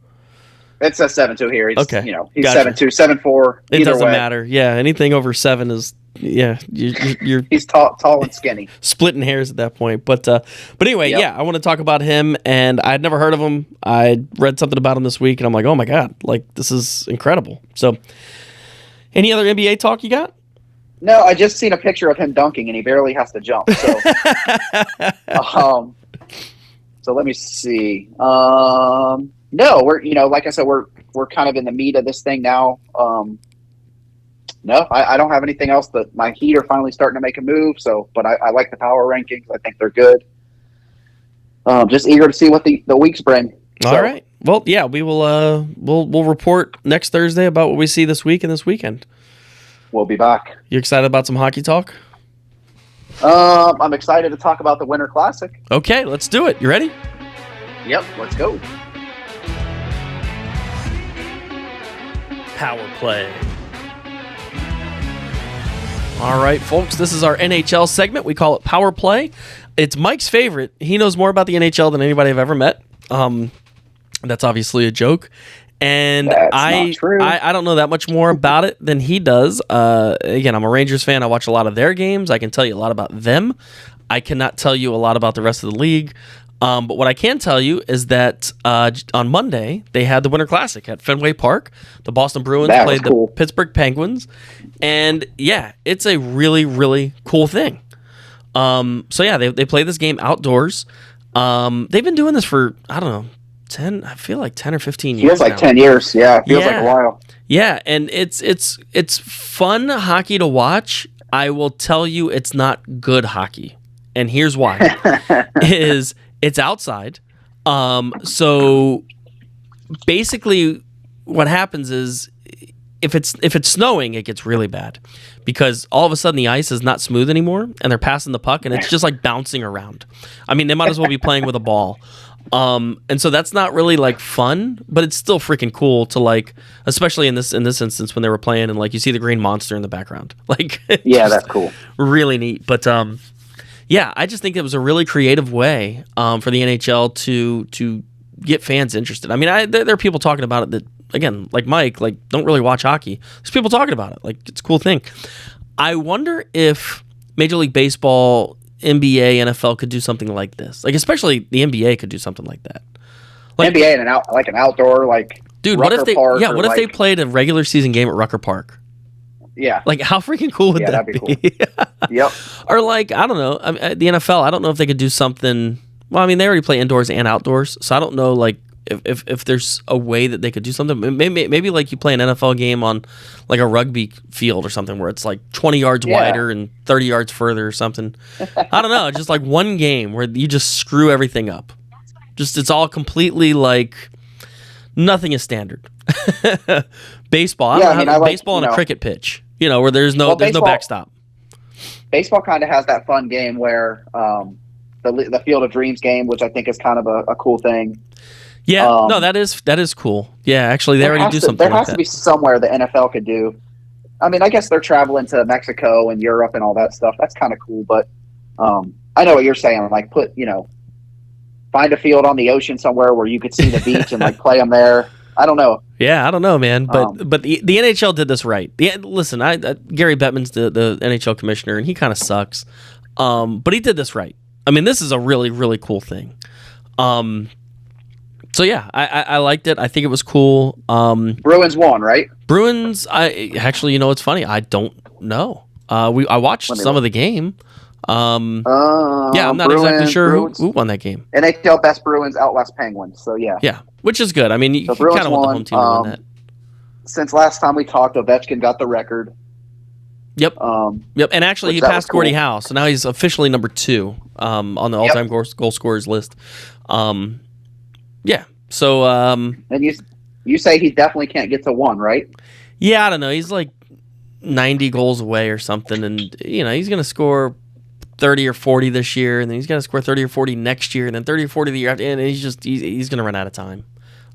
It says 7'2" here. He's, okay. He's gotcha. 7'2", 7'4". It doesn't matter. Yeah, anything over 7 is you're he's tall and skinny. Splitting hairs at that point. But anyway, yeah, I want to talk about him, and I'd never heard of him. I read something about him this week, and I'm like, oh my god, like this is incredible. So, any other NBA talk you got? No, I just seen a picture of him dunking, and he barely has to jump. So, so let me see. No, we're like I said, we're kind of in the meat of this thing now. No, I don't have anything else. That my Heat are finally starting to make a move. So, but I like the power rankings. I think they're good. Just eager to see what the weeks bring. All right. Well, yeah, we will. We'll report next Thursday about what we see this week and this weekend. We'll be back. You excited about some hockey talk? I'm excited to talk about the Winter Classic. Okay, let's do it. You ready? Yep, let's go. Power play. All right, folks, this is our NHL segment. We call it Power Play. It's Mike's favorite. He knows more about the NHL than anybody I've ever met. That's obviously a joke. And I don't know that much more about it than he does. Again, I'm a Rangers fan. I watch a lot of their games. I can tell you a lot about them. I cannot tell you a lot about the rest of the league. But what I can tell you is that on Monday, they had the Winter Classic at Fenway Park. The Boston Bruins played the Pittsburgh Penguins. And, yeah, it's a really, really cool thing. So, yeah, they play this game outdoors. They've been doing this for, I don't know, 10 or 15 years. Feels like 10 years. Yeah, it feels like a while. Yeah, and it's fun hockey to watch. I will tell you it's not good hockey. And here's why. It's outside. So basically what happens is if it's snowing, it gets really bad because all of a sudden the ice is not smooth anymore and they're passing the puck and it's just like bouncing around. I mean, they might as well be playing with a ball. And so that's not really like fun, but it's still freaking cool to like, especially in this instance when they were playing and like you see the green monster in the background. Like, yeah, that's cool. Really neat. But yeah, I just think it was a really creative way for the NHL to get fans interested. I mean, there are people talking about it that, again, like Mike, like don't really watch hockey. There's people talking about it. Like, it's a cool thing. I wonder if Major League Baseball, NBA, NFL could do something like this. Like, especially the NBA could do something like that. Like, NBA and an outdoor, like, dude, Rucker what if they played a regular season game at Rucker Park? Yeah. Like, how freaking cool would that be? Cool. Yep. Or, like, I don't know. The NFL, I don't know if they could do something. Well, I mean, they already play indoors and outdoors. So I don't know, like, if there's a way that they could do something. Maybe like, you play an NFL game on, like, a rugby field or something where it's, like, 20 yards wider and 30 yards further or something. I don't know. Just, like, one game where you just screw everything up. Just, it's all completely, like, nothing is standard. Baseball. I like baseball on a cricket pitch. You know, where there's no backstop. Baseball kind of has that fun game where the Field of Dreams game, which I think is kind of a cool thing. Yeah, no, that is cool. Yeah, actually, they already do something like that. There has to be somewhere the NFL could do. I mean, I guess they're traveling to Mexico and Europe and all that stuff. That's kind of cool, but I know what you're saying. Like, find a field on the ocean somewhere where you could see the beach and like play them there. I don't know. Yeah, I don't know, man. But the NHL did this right. Listen, Gary Bettman's the NHL commissioner, and he kind of sucks. But he did this right. I mean, this is a really, really cool thing. So yeah, I liked it. I think it was cool. Bruins won, right? Bruins. Actually, you know, it's funny. I don't know. I watched some of the game. Yeah, I'm not exactly sure who won that game. NHL Best Bruins outlast Penguins. So yeah. Yeah, which is good. I mean, you kind of want the home team to win that. since last time we talked, Ovechkin got the record. Yep. Yep. And actually, he passed Gordie Howe, so now he's officially number 2 on the all-time goal scorers list. Yeah. So. And you say he definitely can't get to 1, right? Yeah, I don't know. He's like 90 goals away or something, and he's going to score 30 or 40 this year, and then he's going to score 30 or 40 next year, and then 30 or 40 the year after, and he's going to run out of time.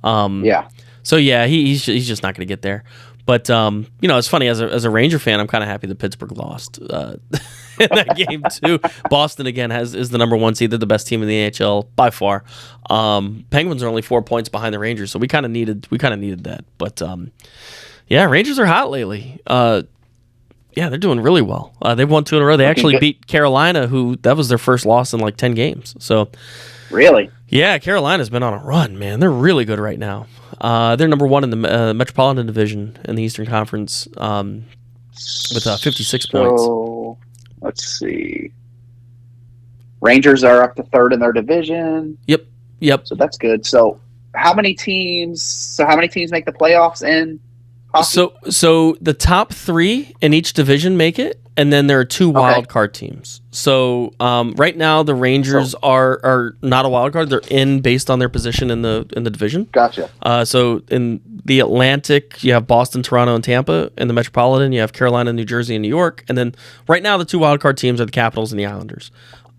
Yeah. So yeah, he's just not going to get there. But it's funny, as a Ranger fan, I'm kind of happy that Pittsburgh lost in that game too. Boston again is the number 1 seed. They're the best team in the NHL by far. Penguins are only 4 points behind the Rangers, so we kind of needed that. But yeah, Rangers are hot lately. Yeah, they're doing really well. They've won 2 in a row. They actually beat Carolina, who that was their first loss in like 10 games. So really, yeah, Carolina's been on a run, man. They're really good right now. They're number 1 in the Metropolitan Division in the Eastern Conference with 56 points. Let's see. Rangers are up to 3rd in their division. Yep. So that's good. So how many teams make the playoffs in hockey? So the top 3 in each division make it, and then there are 2 wild card teams. So right now the Rangers are not a wild card; they're in based on their position in the division. Gotcha. So in the Atlantic, you have Boston, Toronto, and Tampa. In the Metropolitan, you have Carolina, New Jersey, and New York. And then right now the 2 wild card teams are the Capitals and the Islanders.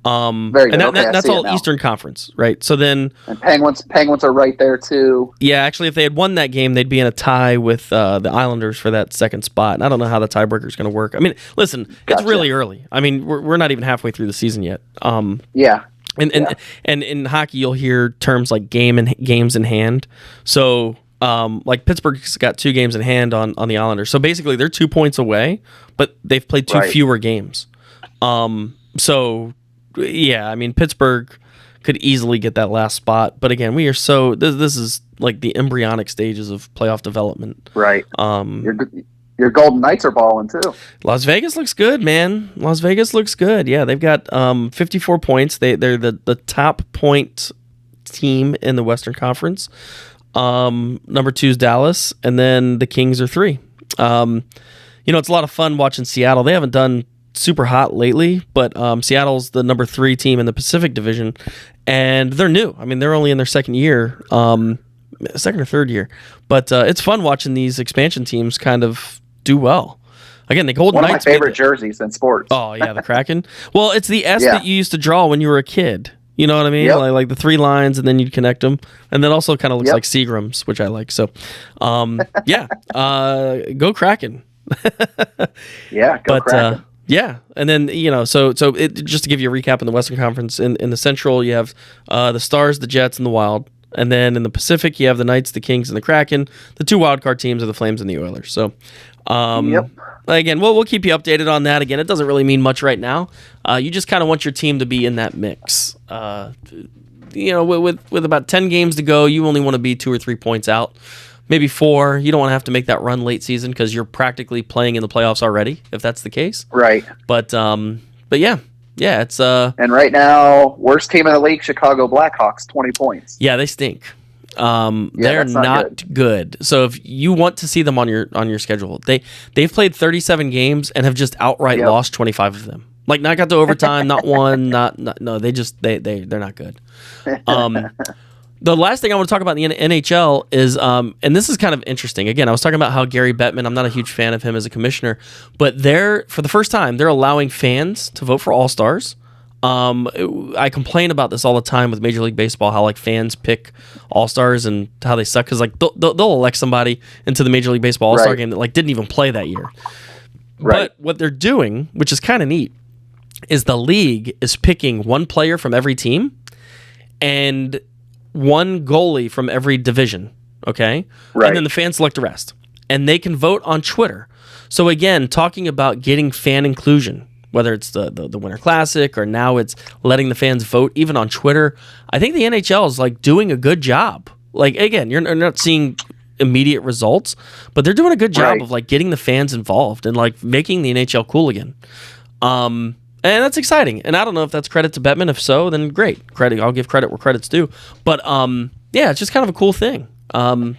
Very good. And that's all Eastern Conference, right? So then, and Penguins are right there too. Yeah, actually, if they had won that game, they'd be in a tie with the Islanders for that second spot. And I don't know how the tiebreaker is going to work. I mean, listen, It's really early. I mean, we're not even halfway through the season yet. Yeah. And in hockey, you'll hear terms like games in hand. So like Pittsburgh's got 2 games in hand on the Islanders. So basically, they're 2 points away, but they've played 2 fewer games. So. Yeah, I mean, Pittsburgh could easily get that last spot. But again, we are this is like the embryonic stages of playoff development. Right. Your Golden Knights are balling too. Las Vegas looks good, man. Las Vegas looks good. Yeah, they've got 54 points. They're the top point team in the Western Conference. Number 2 is Dallas, and then the Kings are 3. It's a lot of fun watching Seattle. They haven't done super hot lately, but Seattle's the number 3 team in the Pacific Division, and they're new. I mean, they're only in their second year, second or third year, but it's fun watching these expansion teams kind of do well. Again, the Golden Knights. One of my favorite jerseys in sports. Oh yeah, the Kraken. Well, it's the S that you used to draw when you were a kid. You know what I mean? Yep. Like the 3 lines, and then you'd connect them, and that also kind of looks like Seagram's, which I like. So, go Kraken. Yeah, go Kraken. Yeah, and then so just to give you a recap in the Western Conference, in the Central you have the Stars, the Jets, and the Wild, and then in the Pacific you have the Knights, the Kings, and the Kraken. The 2 wildcard teams are the Flames and the Oilers. So, again, we'll keep you updated on that. Again, it doesn't really mean much right now. You just kind of want your team to be in that mix. With about 10 games to go, you only want to be 2 or 3 points out. Maybe 4. You don't want to have to make that run late season because you're practically playing in the playoffs already, if that's the case. Right. But yeah, it's And right now, worst team in the league, Chicago Blackhawks, 20 points. Yeah, they stink. They're not good. So if you want to see them on your schedule, they've played 37 games and have just outright lost 25 of them. Like, not got to overtime, not won, no. They're not good. The last thing I want to talk about in the NHL is, and this is kind of interesting. Again, I was talking about how Gary Bettman, I'm not a huge fan of him as a commissioner, but for the first time, they're allowing fans to vote for All-Stars. I complain about this all the time with Major League Baseball, how like fans pick All-Stars and how they suck, because like they'll elect somebody into the Major League Baseball All-Star game that like didn't even play that year. Right. But what they're doing, which is kind of neat, is the league is picking 1 player from every team and 1 goalie from every division, okay? Right. And then the fans select the rest. And they can vote on Twitter. So again, talking about getting fan inclusion, whether it's the Winter Classic or now it's letting the fans vote even on Twitter, I think the NHL is like doing a good job. Like, again, you're not seeing immediate results, but they're doing a good job of like getting the fans involved and like making the NHL cool again. And that's exciting. And I don't know if that's credit to Bettman. If so, then great. I'll give credit where credit's due. But yeah, it's just kind of a cool thing. I'm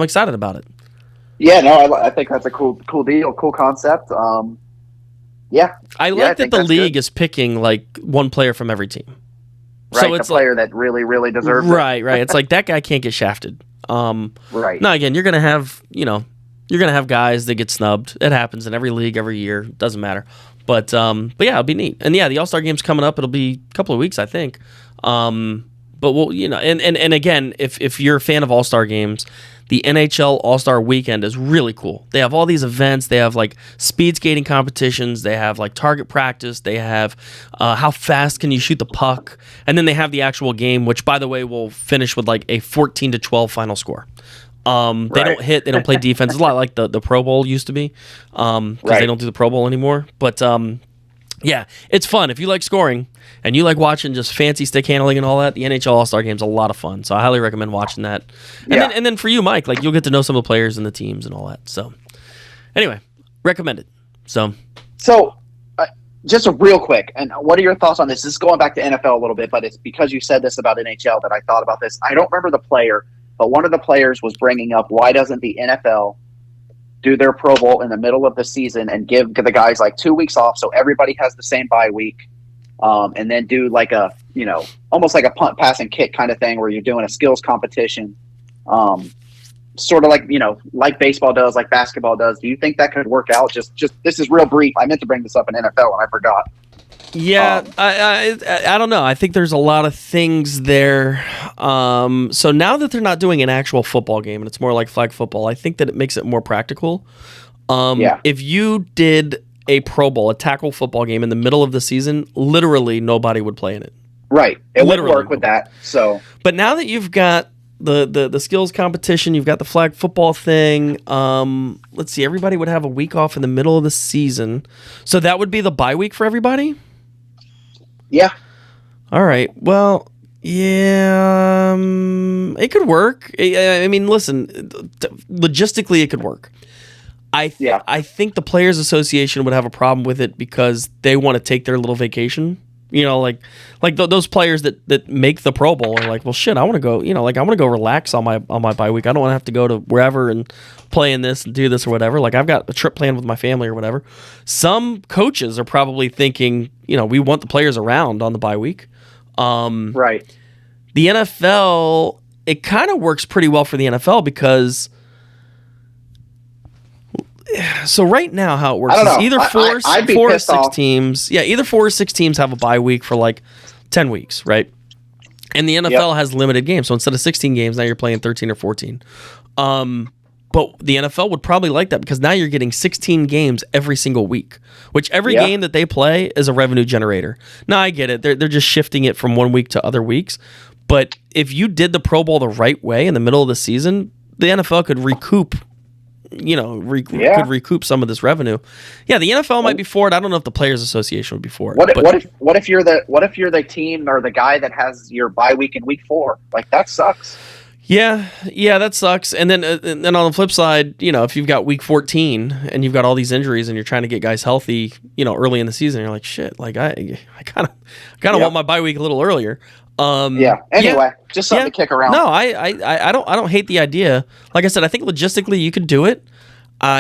excited about it. Yeah, no, I think that's a cool deal, cool concept. Yeah, I like that the league is picking like one player from every team. Right, so it's the player that really, really deserves it. Right. It's like that guy can't get shafted. Right. Now again, you're gonna have guys that get snubbed. It happens in every league every year. Doesn't matter. But yeah, it'll be neat. And yeah, the All-Star game's coming up. It'll be a couple of weeks, I think. But we'll, and again, if you're a fan of All-Star games, the NHL All-Star Weekend is really cool. They have all these events. They have like speed skating competitions. They have like target practice. They have how fast can you shoot the puck, and then they have the actual game, which by the way will finish with like a 14-12 final score. They don't hit. They don't play defense. It's a lot like the Pro Bowl used to be, because they don't do the Pro Bowl anymore. But yeah, it's fun if you like scoring and you like watching just fancy stick handling and all that. The NHL All-Star Game's a lot of fun, so I highly recommend watching that. And then for you, Mike, like you'll get to know some of the players and the teams and all that. So anyway, recommend it. So just a real quick, and what are your thoughts on this? This is going back to NFL a little bit, but it's because you said this about NHL that I thought about this. I don't remember the player, but one of the players was bringing up, why doesn't the NFL do their Pro Bowl in the middle of the season and give the guys like 2 weeks off so everybody has the same bye week, and then do like a, almost like a punt, pass, and kick kind of thing where you're doing a skills competition, sort of like, like baseball does, like basketball does. Do you think that could work out? Just this is real brief. I meant to bring this up in NFL and I forgot. Yeah, I don't know. I think there's a lot of things there. So now that they're not doing an actual football game and it's more like flag football, I think that it makes it more practical. If you did a Pro Bowl, a tackle football game in the middle of the season, literally nobody would play in it. Right. It would work with that. So, but now that you've got the skills competition, you've got the flag football thing. Let's see, everybody would have a week off in the middle of the season, so that would be the bye week for everybody. Yeah. All right. Well, yeah, it could work. I mean, listen, logistically, it could work. I think the Players Association would have a problem with it because they want to take their little vacation. Those players that make the Pro Bowl are like, well, shit, I want to go. I want to go relax on my bye week. I don't want to have to go to wherever and play in this and do this or whatever. Like, I've got a trip planned with my family or whatever. Some coaches are probably thinking, we want the players around on the bye week. Right. The NFL, it kind of works pretty well for the NFL because. So right now, how it works is either four or six teams. Yeah, either 4 or 6 teams have a bye week for like 10 weeks, right? And the NFL has limited games, so instead of 16 games, now you're playing 13 or 14. But the NFL would probably like that because now you're getting 16 games every single week, which every game that they play is a revenue generator. Now I get it; they're just shifting it from one week to other weeks. But if you did the Pro Bowl the right way in the middle of the season, the NFL could recoup. Could recoup some of this revenue. Yeah, the NFL might be for it. I don't know if the Players Association would be for it. What if you're the team or the guy that has your bye week in week 4? Like, that sucks. Yeah, that sucks. And then on the flip side, if you've got week 14 and you've got all these injuries and you're trying to get guys healthy, early in the season, you're like, shit, like I kind of want my bye week a little earlier. Anyway, just something to kick around. No, I don't hate the idea. Like I said, I think logistically you could do it.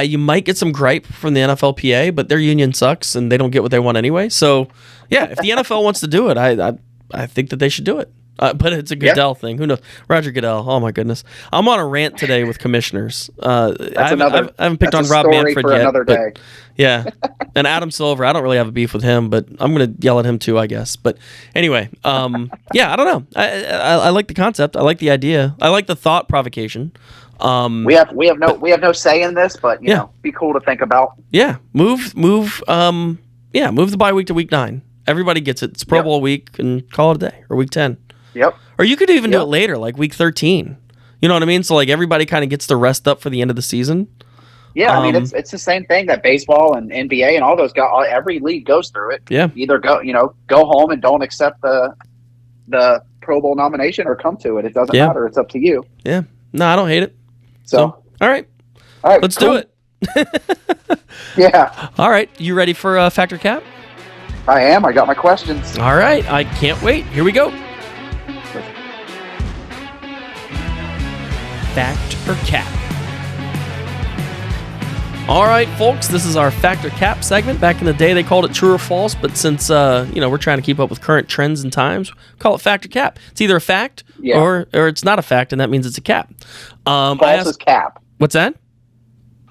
You might get some gripe from the NFLPA, but their union sucks and they don't get what they want anyway. So yeah, if the NFL wants to do it, I think that they should do it. But it's a Goodell thing. Who knows? Roger Goodell. Oh my goodness. I'm on a rant today with commissioners. I haven't picked on Rob Manfred yet. But, yeah. And Adam Silver. I don't really have a beef with him, but I'm going to yell at him too, I guess. But anyway, yeah, I don't know. I like the concept. I like the idea. I like the thought provocation. We have no say in this, but be cool to think about. Yeah. Move the bye week to week 9. Everybody gets it. It's Pro Bowl week and call it a day, or week 10. Yep. Or you could even do it later, like week 13. You know what I mean? So like everybody kind of gets the rest up for the end of the season. Yeah, I mean it's the same thing that baseball and NBA and all those guys. Every league goes through it. Yeah. Either go home and don't accept the Pro Bowl nomination, or come to it. It doesn't matter. It's up to you. Yeah. No, I don't hate it. So all right, let's do it. Yeah. All right, you ready for Factor Cap? I am. I got my questions. All right, I can't wait. Here we go. Fact or cap? All right, folks, this is our Factor Cap segment. Back in the day, they called it True or False, but since we're trying to keep up with current trends and times, we call it Factor Cap. It's either a fact or it's not a fact, and that means it's a cap. False is cap. What's that?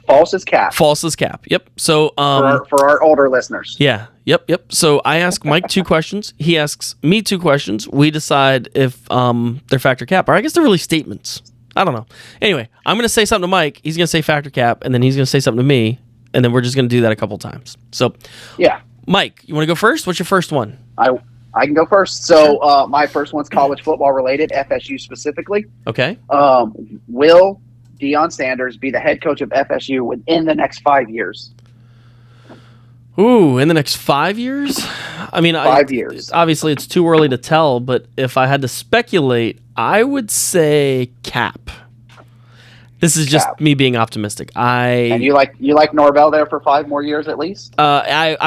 False is cap. False is cap. Yep. So for our older listeners. Yeah. Yep. So I ask Mike 2 questions. He asks me 2 questions. We decide if they're factor cap, or I guess they're really statements. I don't know. Anyway, I'm going to say something to Mike. He's going to say factor cap, and then he's going to say something to me, and then we're just going to do that a couple times. So, yeah. Mike, you want to go first? What's your first one? I can go first. So my first one's college football related, FSU specifically. Okay. Will Deion Sanders be the head coach of FSU within the next 5 years? Ooh, in the next 5 years? I mean, 5 years. Obviously, it's too early to tell, but if I had to speculate, I would say cap. This is just me being optimistic. And you like Norvell there for 5 more years at least? I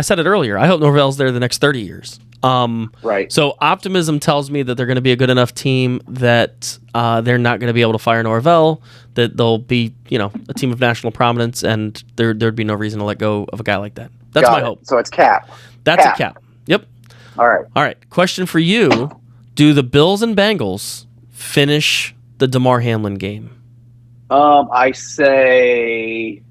said it earlier. I hope Norvell's there the next 30 years. Right. So optimism tells me that they're going to be a good enough team that they're not going to be able to fire Norvell, that they'll be, a team of national prominence, and there'd be no reason to let go of a guy like that. That's my hope. So it's cap. That's a cap. Yep. All right. Question for you. Do the Bills and Bengals finish the Damar Hamlin game? I say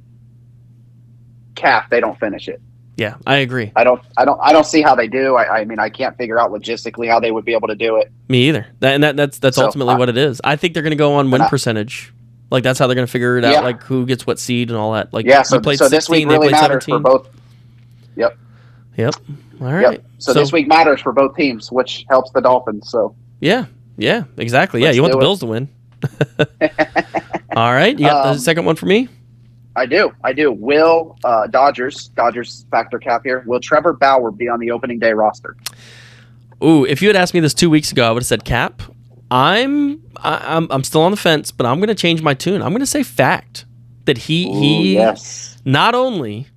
cap. They don't finish it. Yeah, I agree. I don't see how they do. I mean, I can't figure out logistically how they would be able to do it. Me either. That's ultimately what it is. I think they're going to go on win percentage. Like, that's how they're going to figure it out. Like, who gets what seed and all that. Like, so this week really matters 17. For both. Yep. All right. Yep. So this week matters for both teams, which helps the Dolphins. So yeah, exactly. You want the Bills to win. All right. You got the second one for me? I do. Will Dodgers factor cap here. Will Trevor Bauer be on the opening day roster? Ooh, if you had asked me this 2 weeks ago, I would have said cap. I'm still on the fence, but I'm going to change my tune. I'm going to say fact that he not only.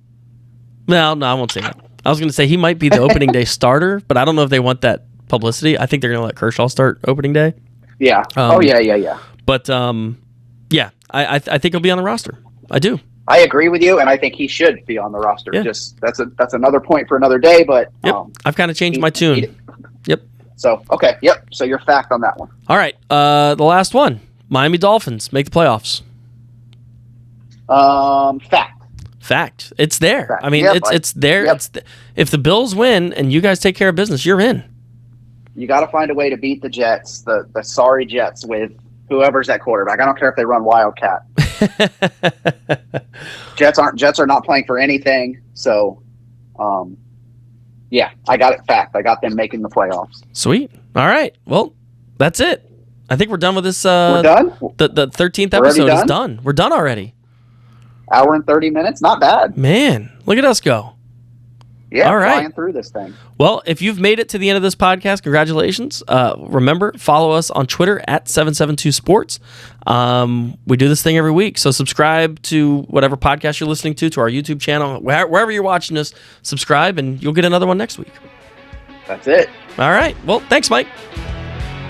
Well, no, I won't say that. I was going to say he might be the opening day starter, but I don't know if they want that publicity. I think they're going to let Kershaw start opening day. Yeah. Yeah. But I think he'll be on the roster. I do. I agree with you, and I think he should be on the roster. Yeah. Just that's another point for another day. But I've kind of changed my tune. Yep. So okay. Yep. So you're fact on that one. All right. The last one. Miami Dolphins make the playoffs. Fact. It's there. Fact. I mean, it's there. Yep. If the Bills win and you guys take care of business, you're in. You got to find a way to beat the Jets, the sorry Jets, with whoever's at quarterback. I don't care if they run Wildcat. Jets are not playing for anything. So, I got it. Fact. I got them making the playoffs. Sweet. All right. Well, that's it. I think we're done with this. We're done. The 13th episode is done. We're done already. Hour and 30 minutes. Not bad. Man, look at us go. Yeah, all right. Flying through this thing. Well, if you've made it to the end of this podcast, congratulations. Remember, follow us on Twitter at 772sports. We do this thing every week, so subscribe to whatever podcast you're listening to our YouTube channel. Wherever you're watching us, subscribe, and you'll get another one next week. That's it. All right. Well, thanks, Mike.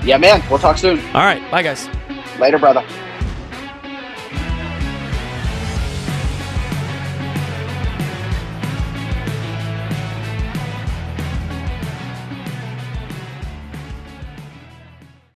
Yeah, man. We'll talk soon. All right. Bye, guys. Later, brother.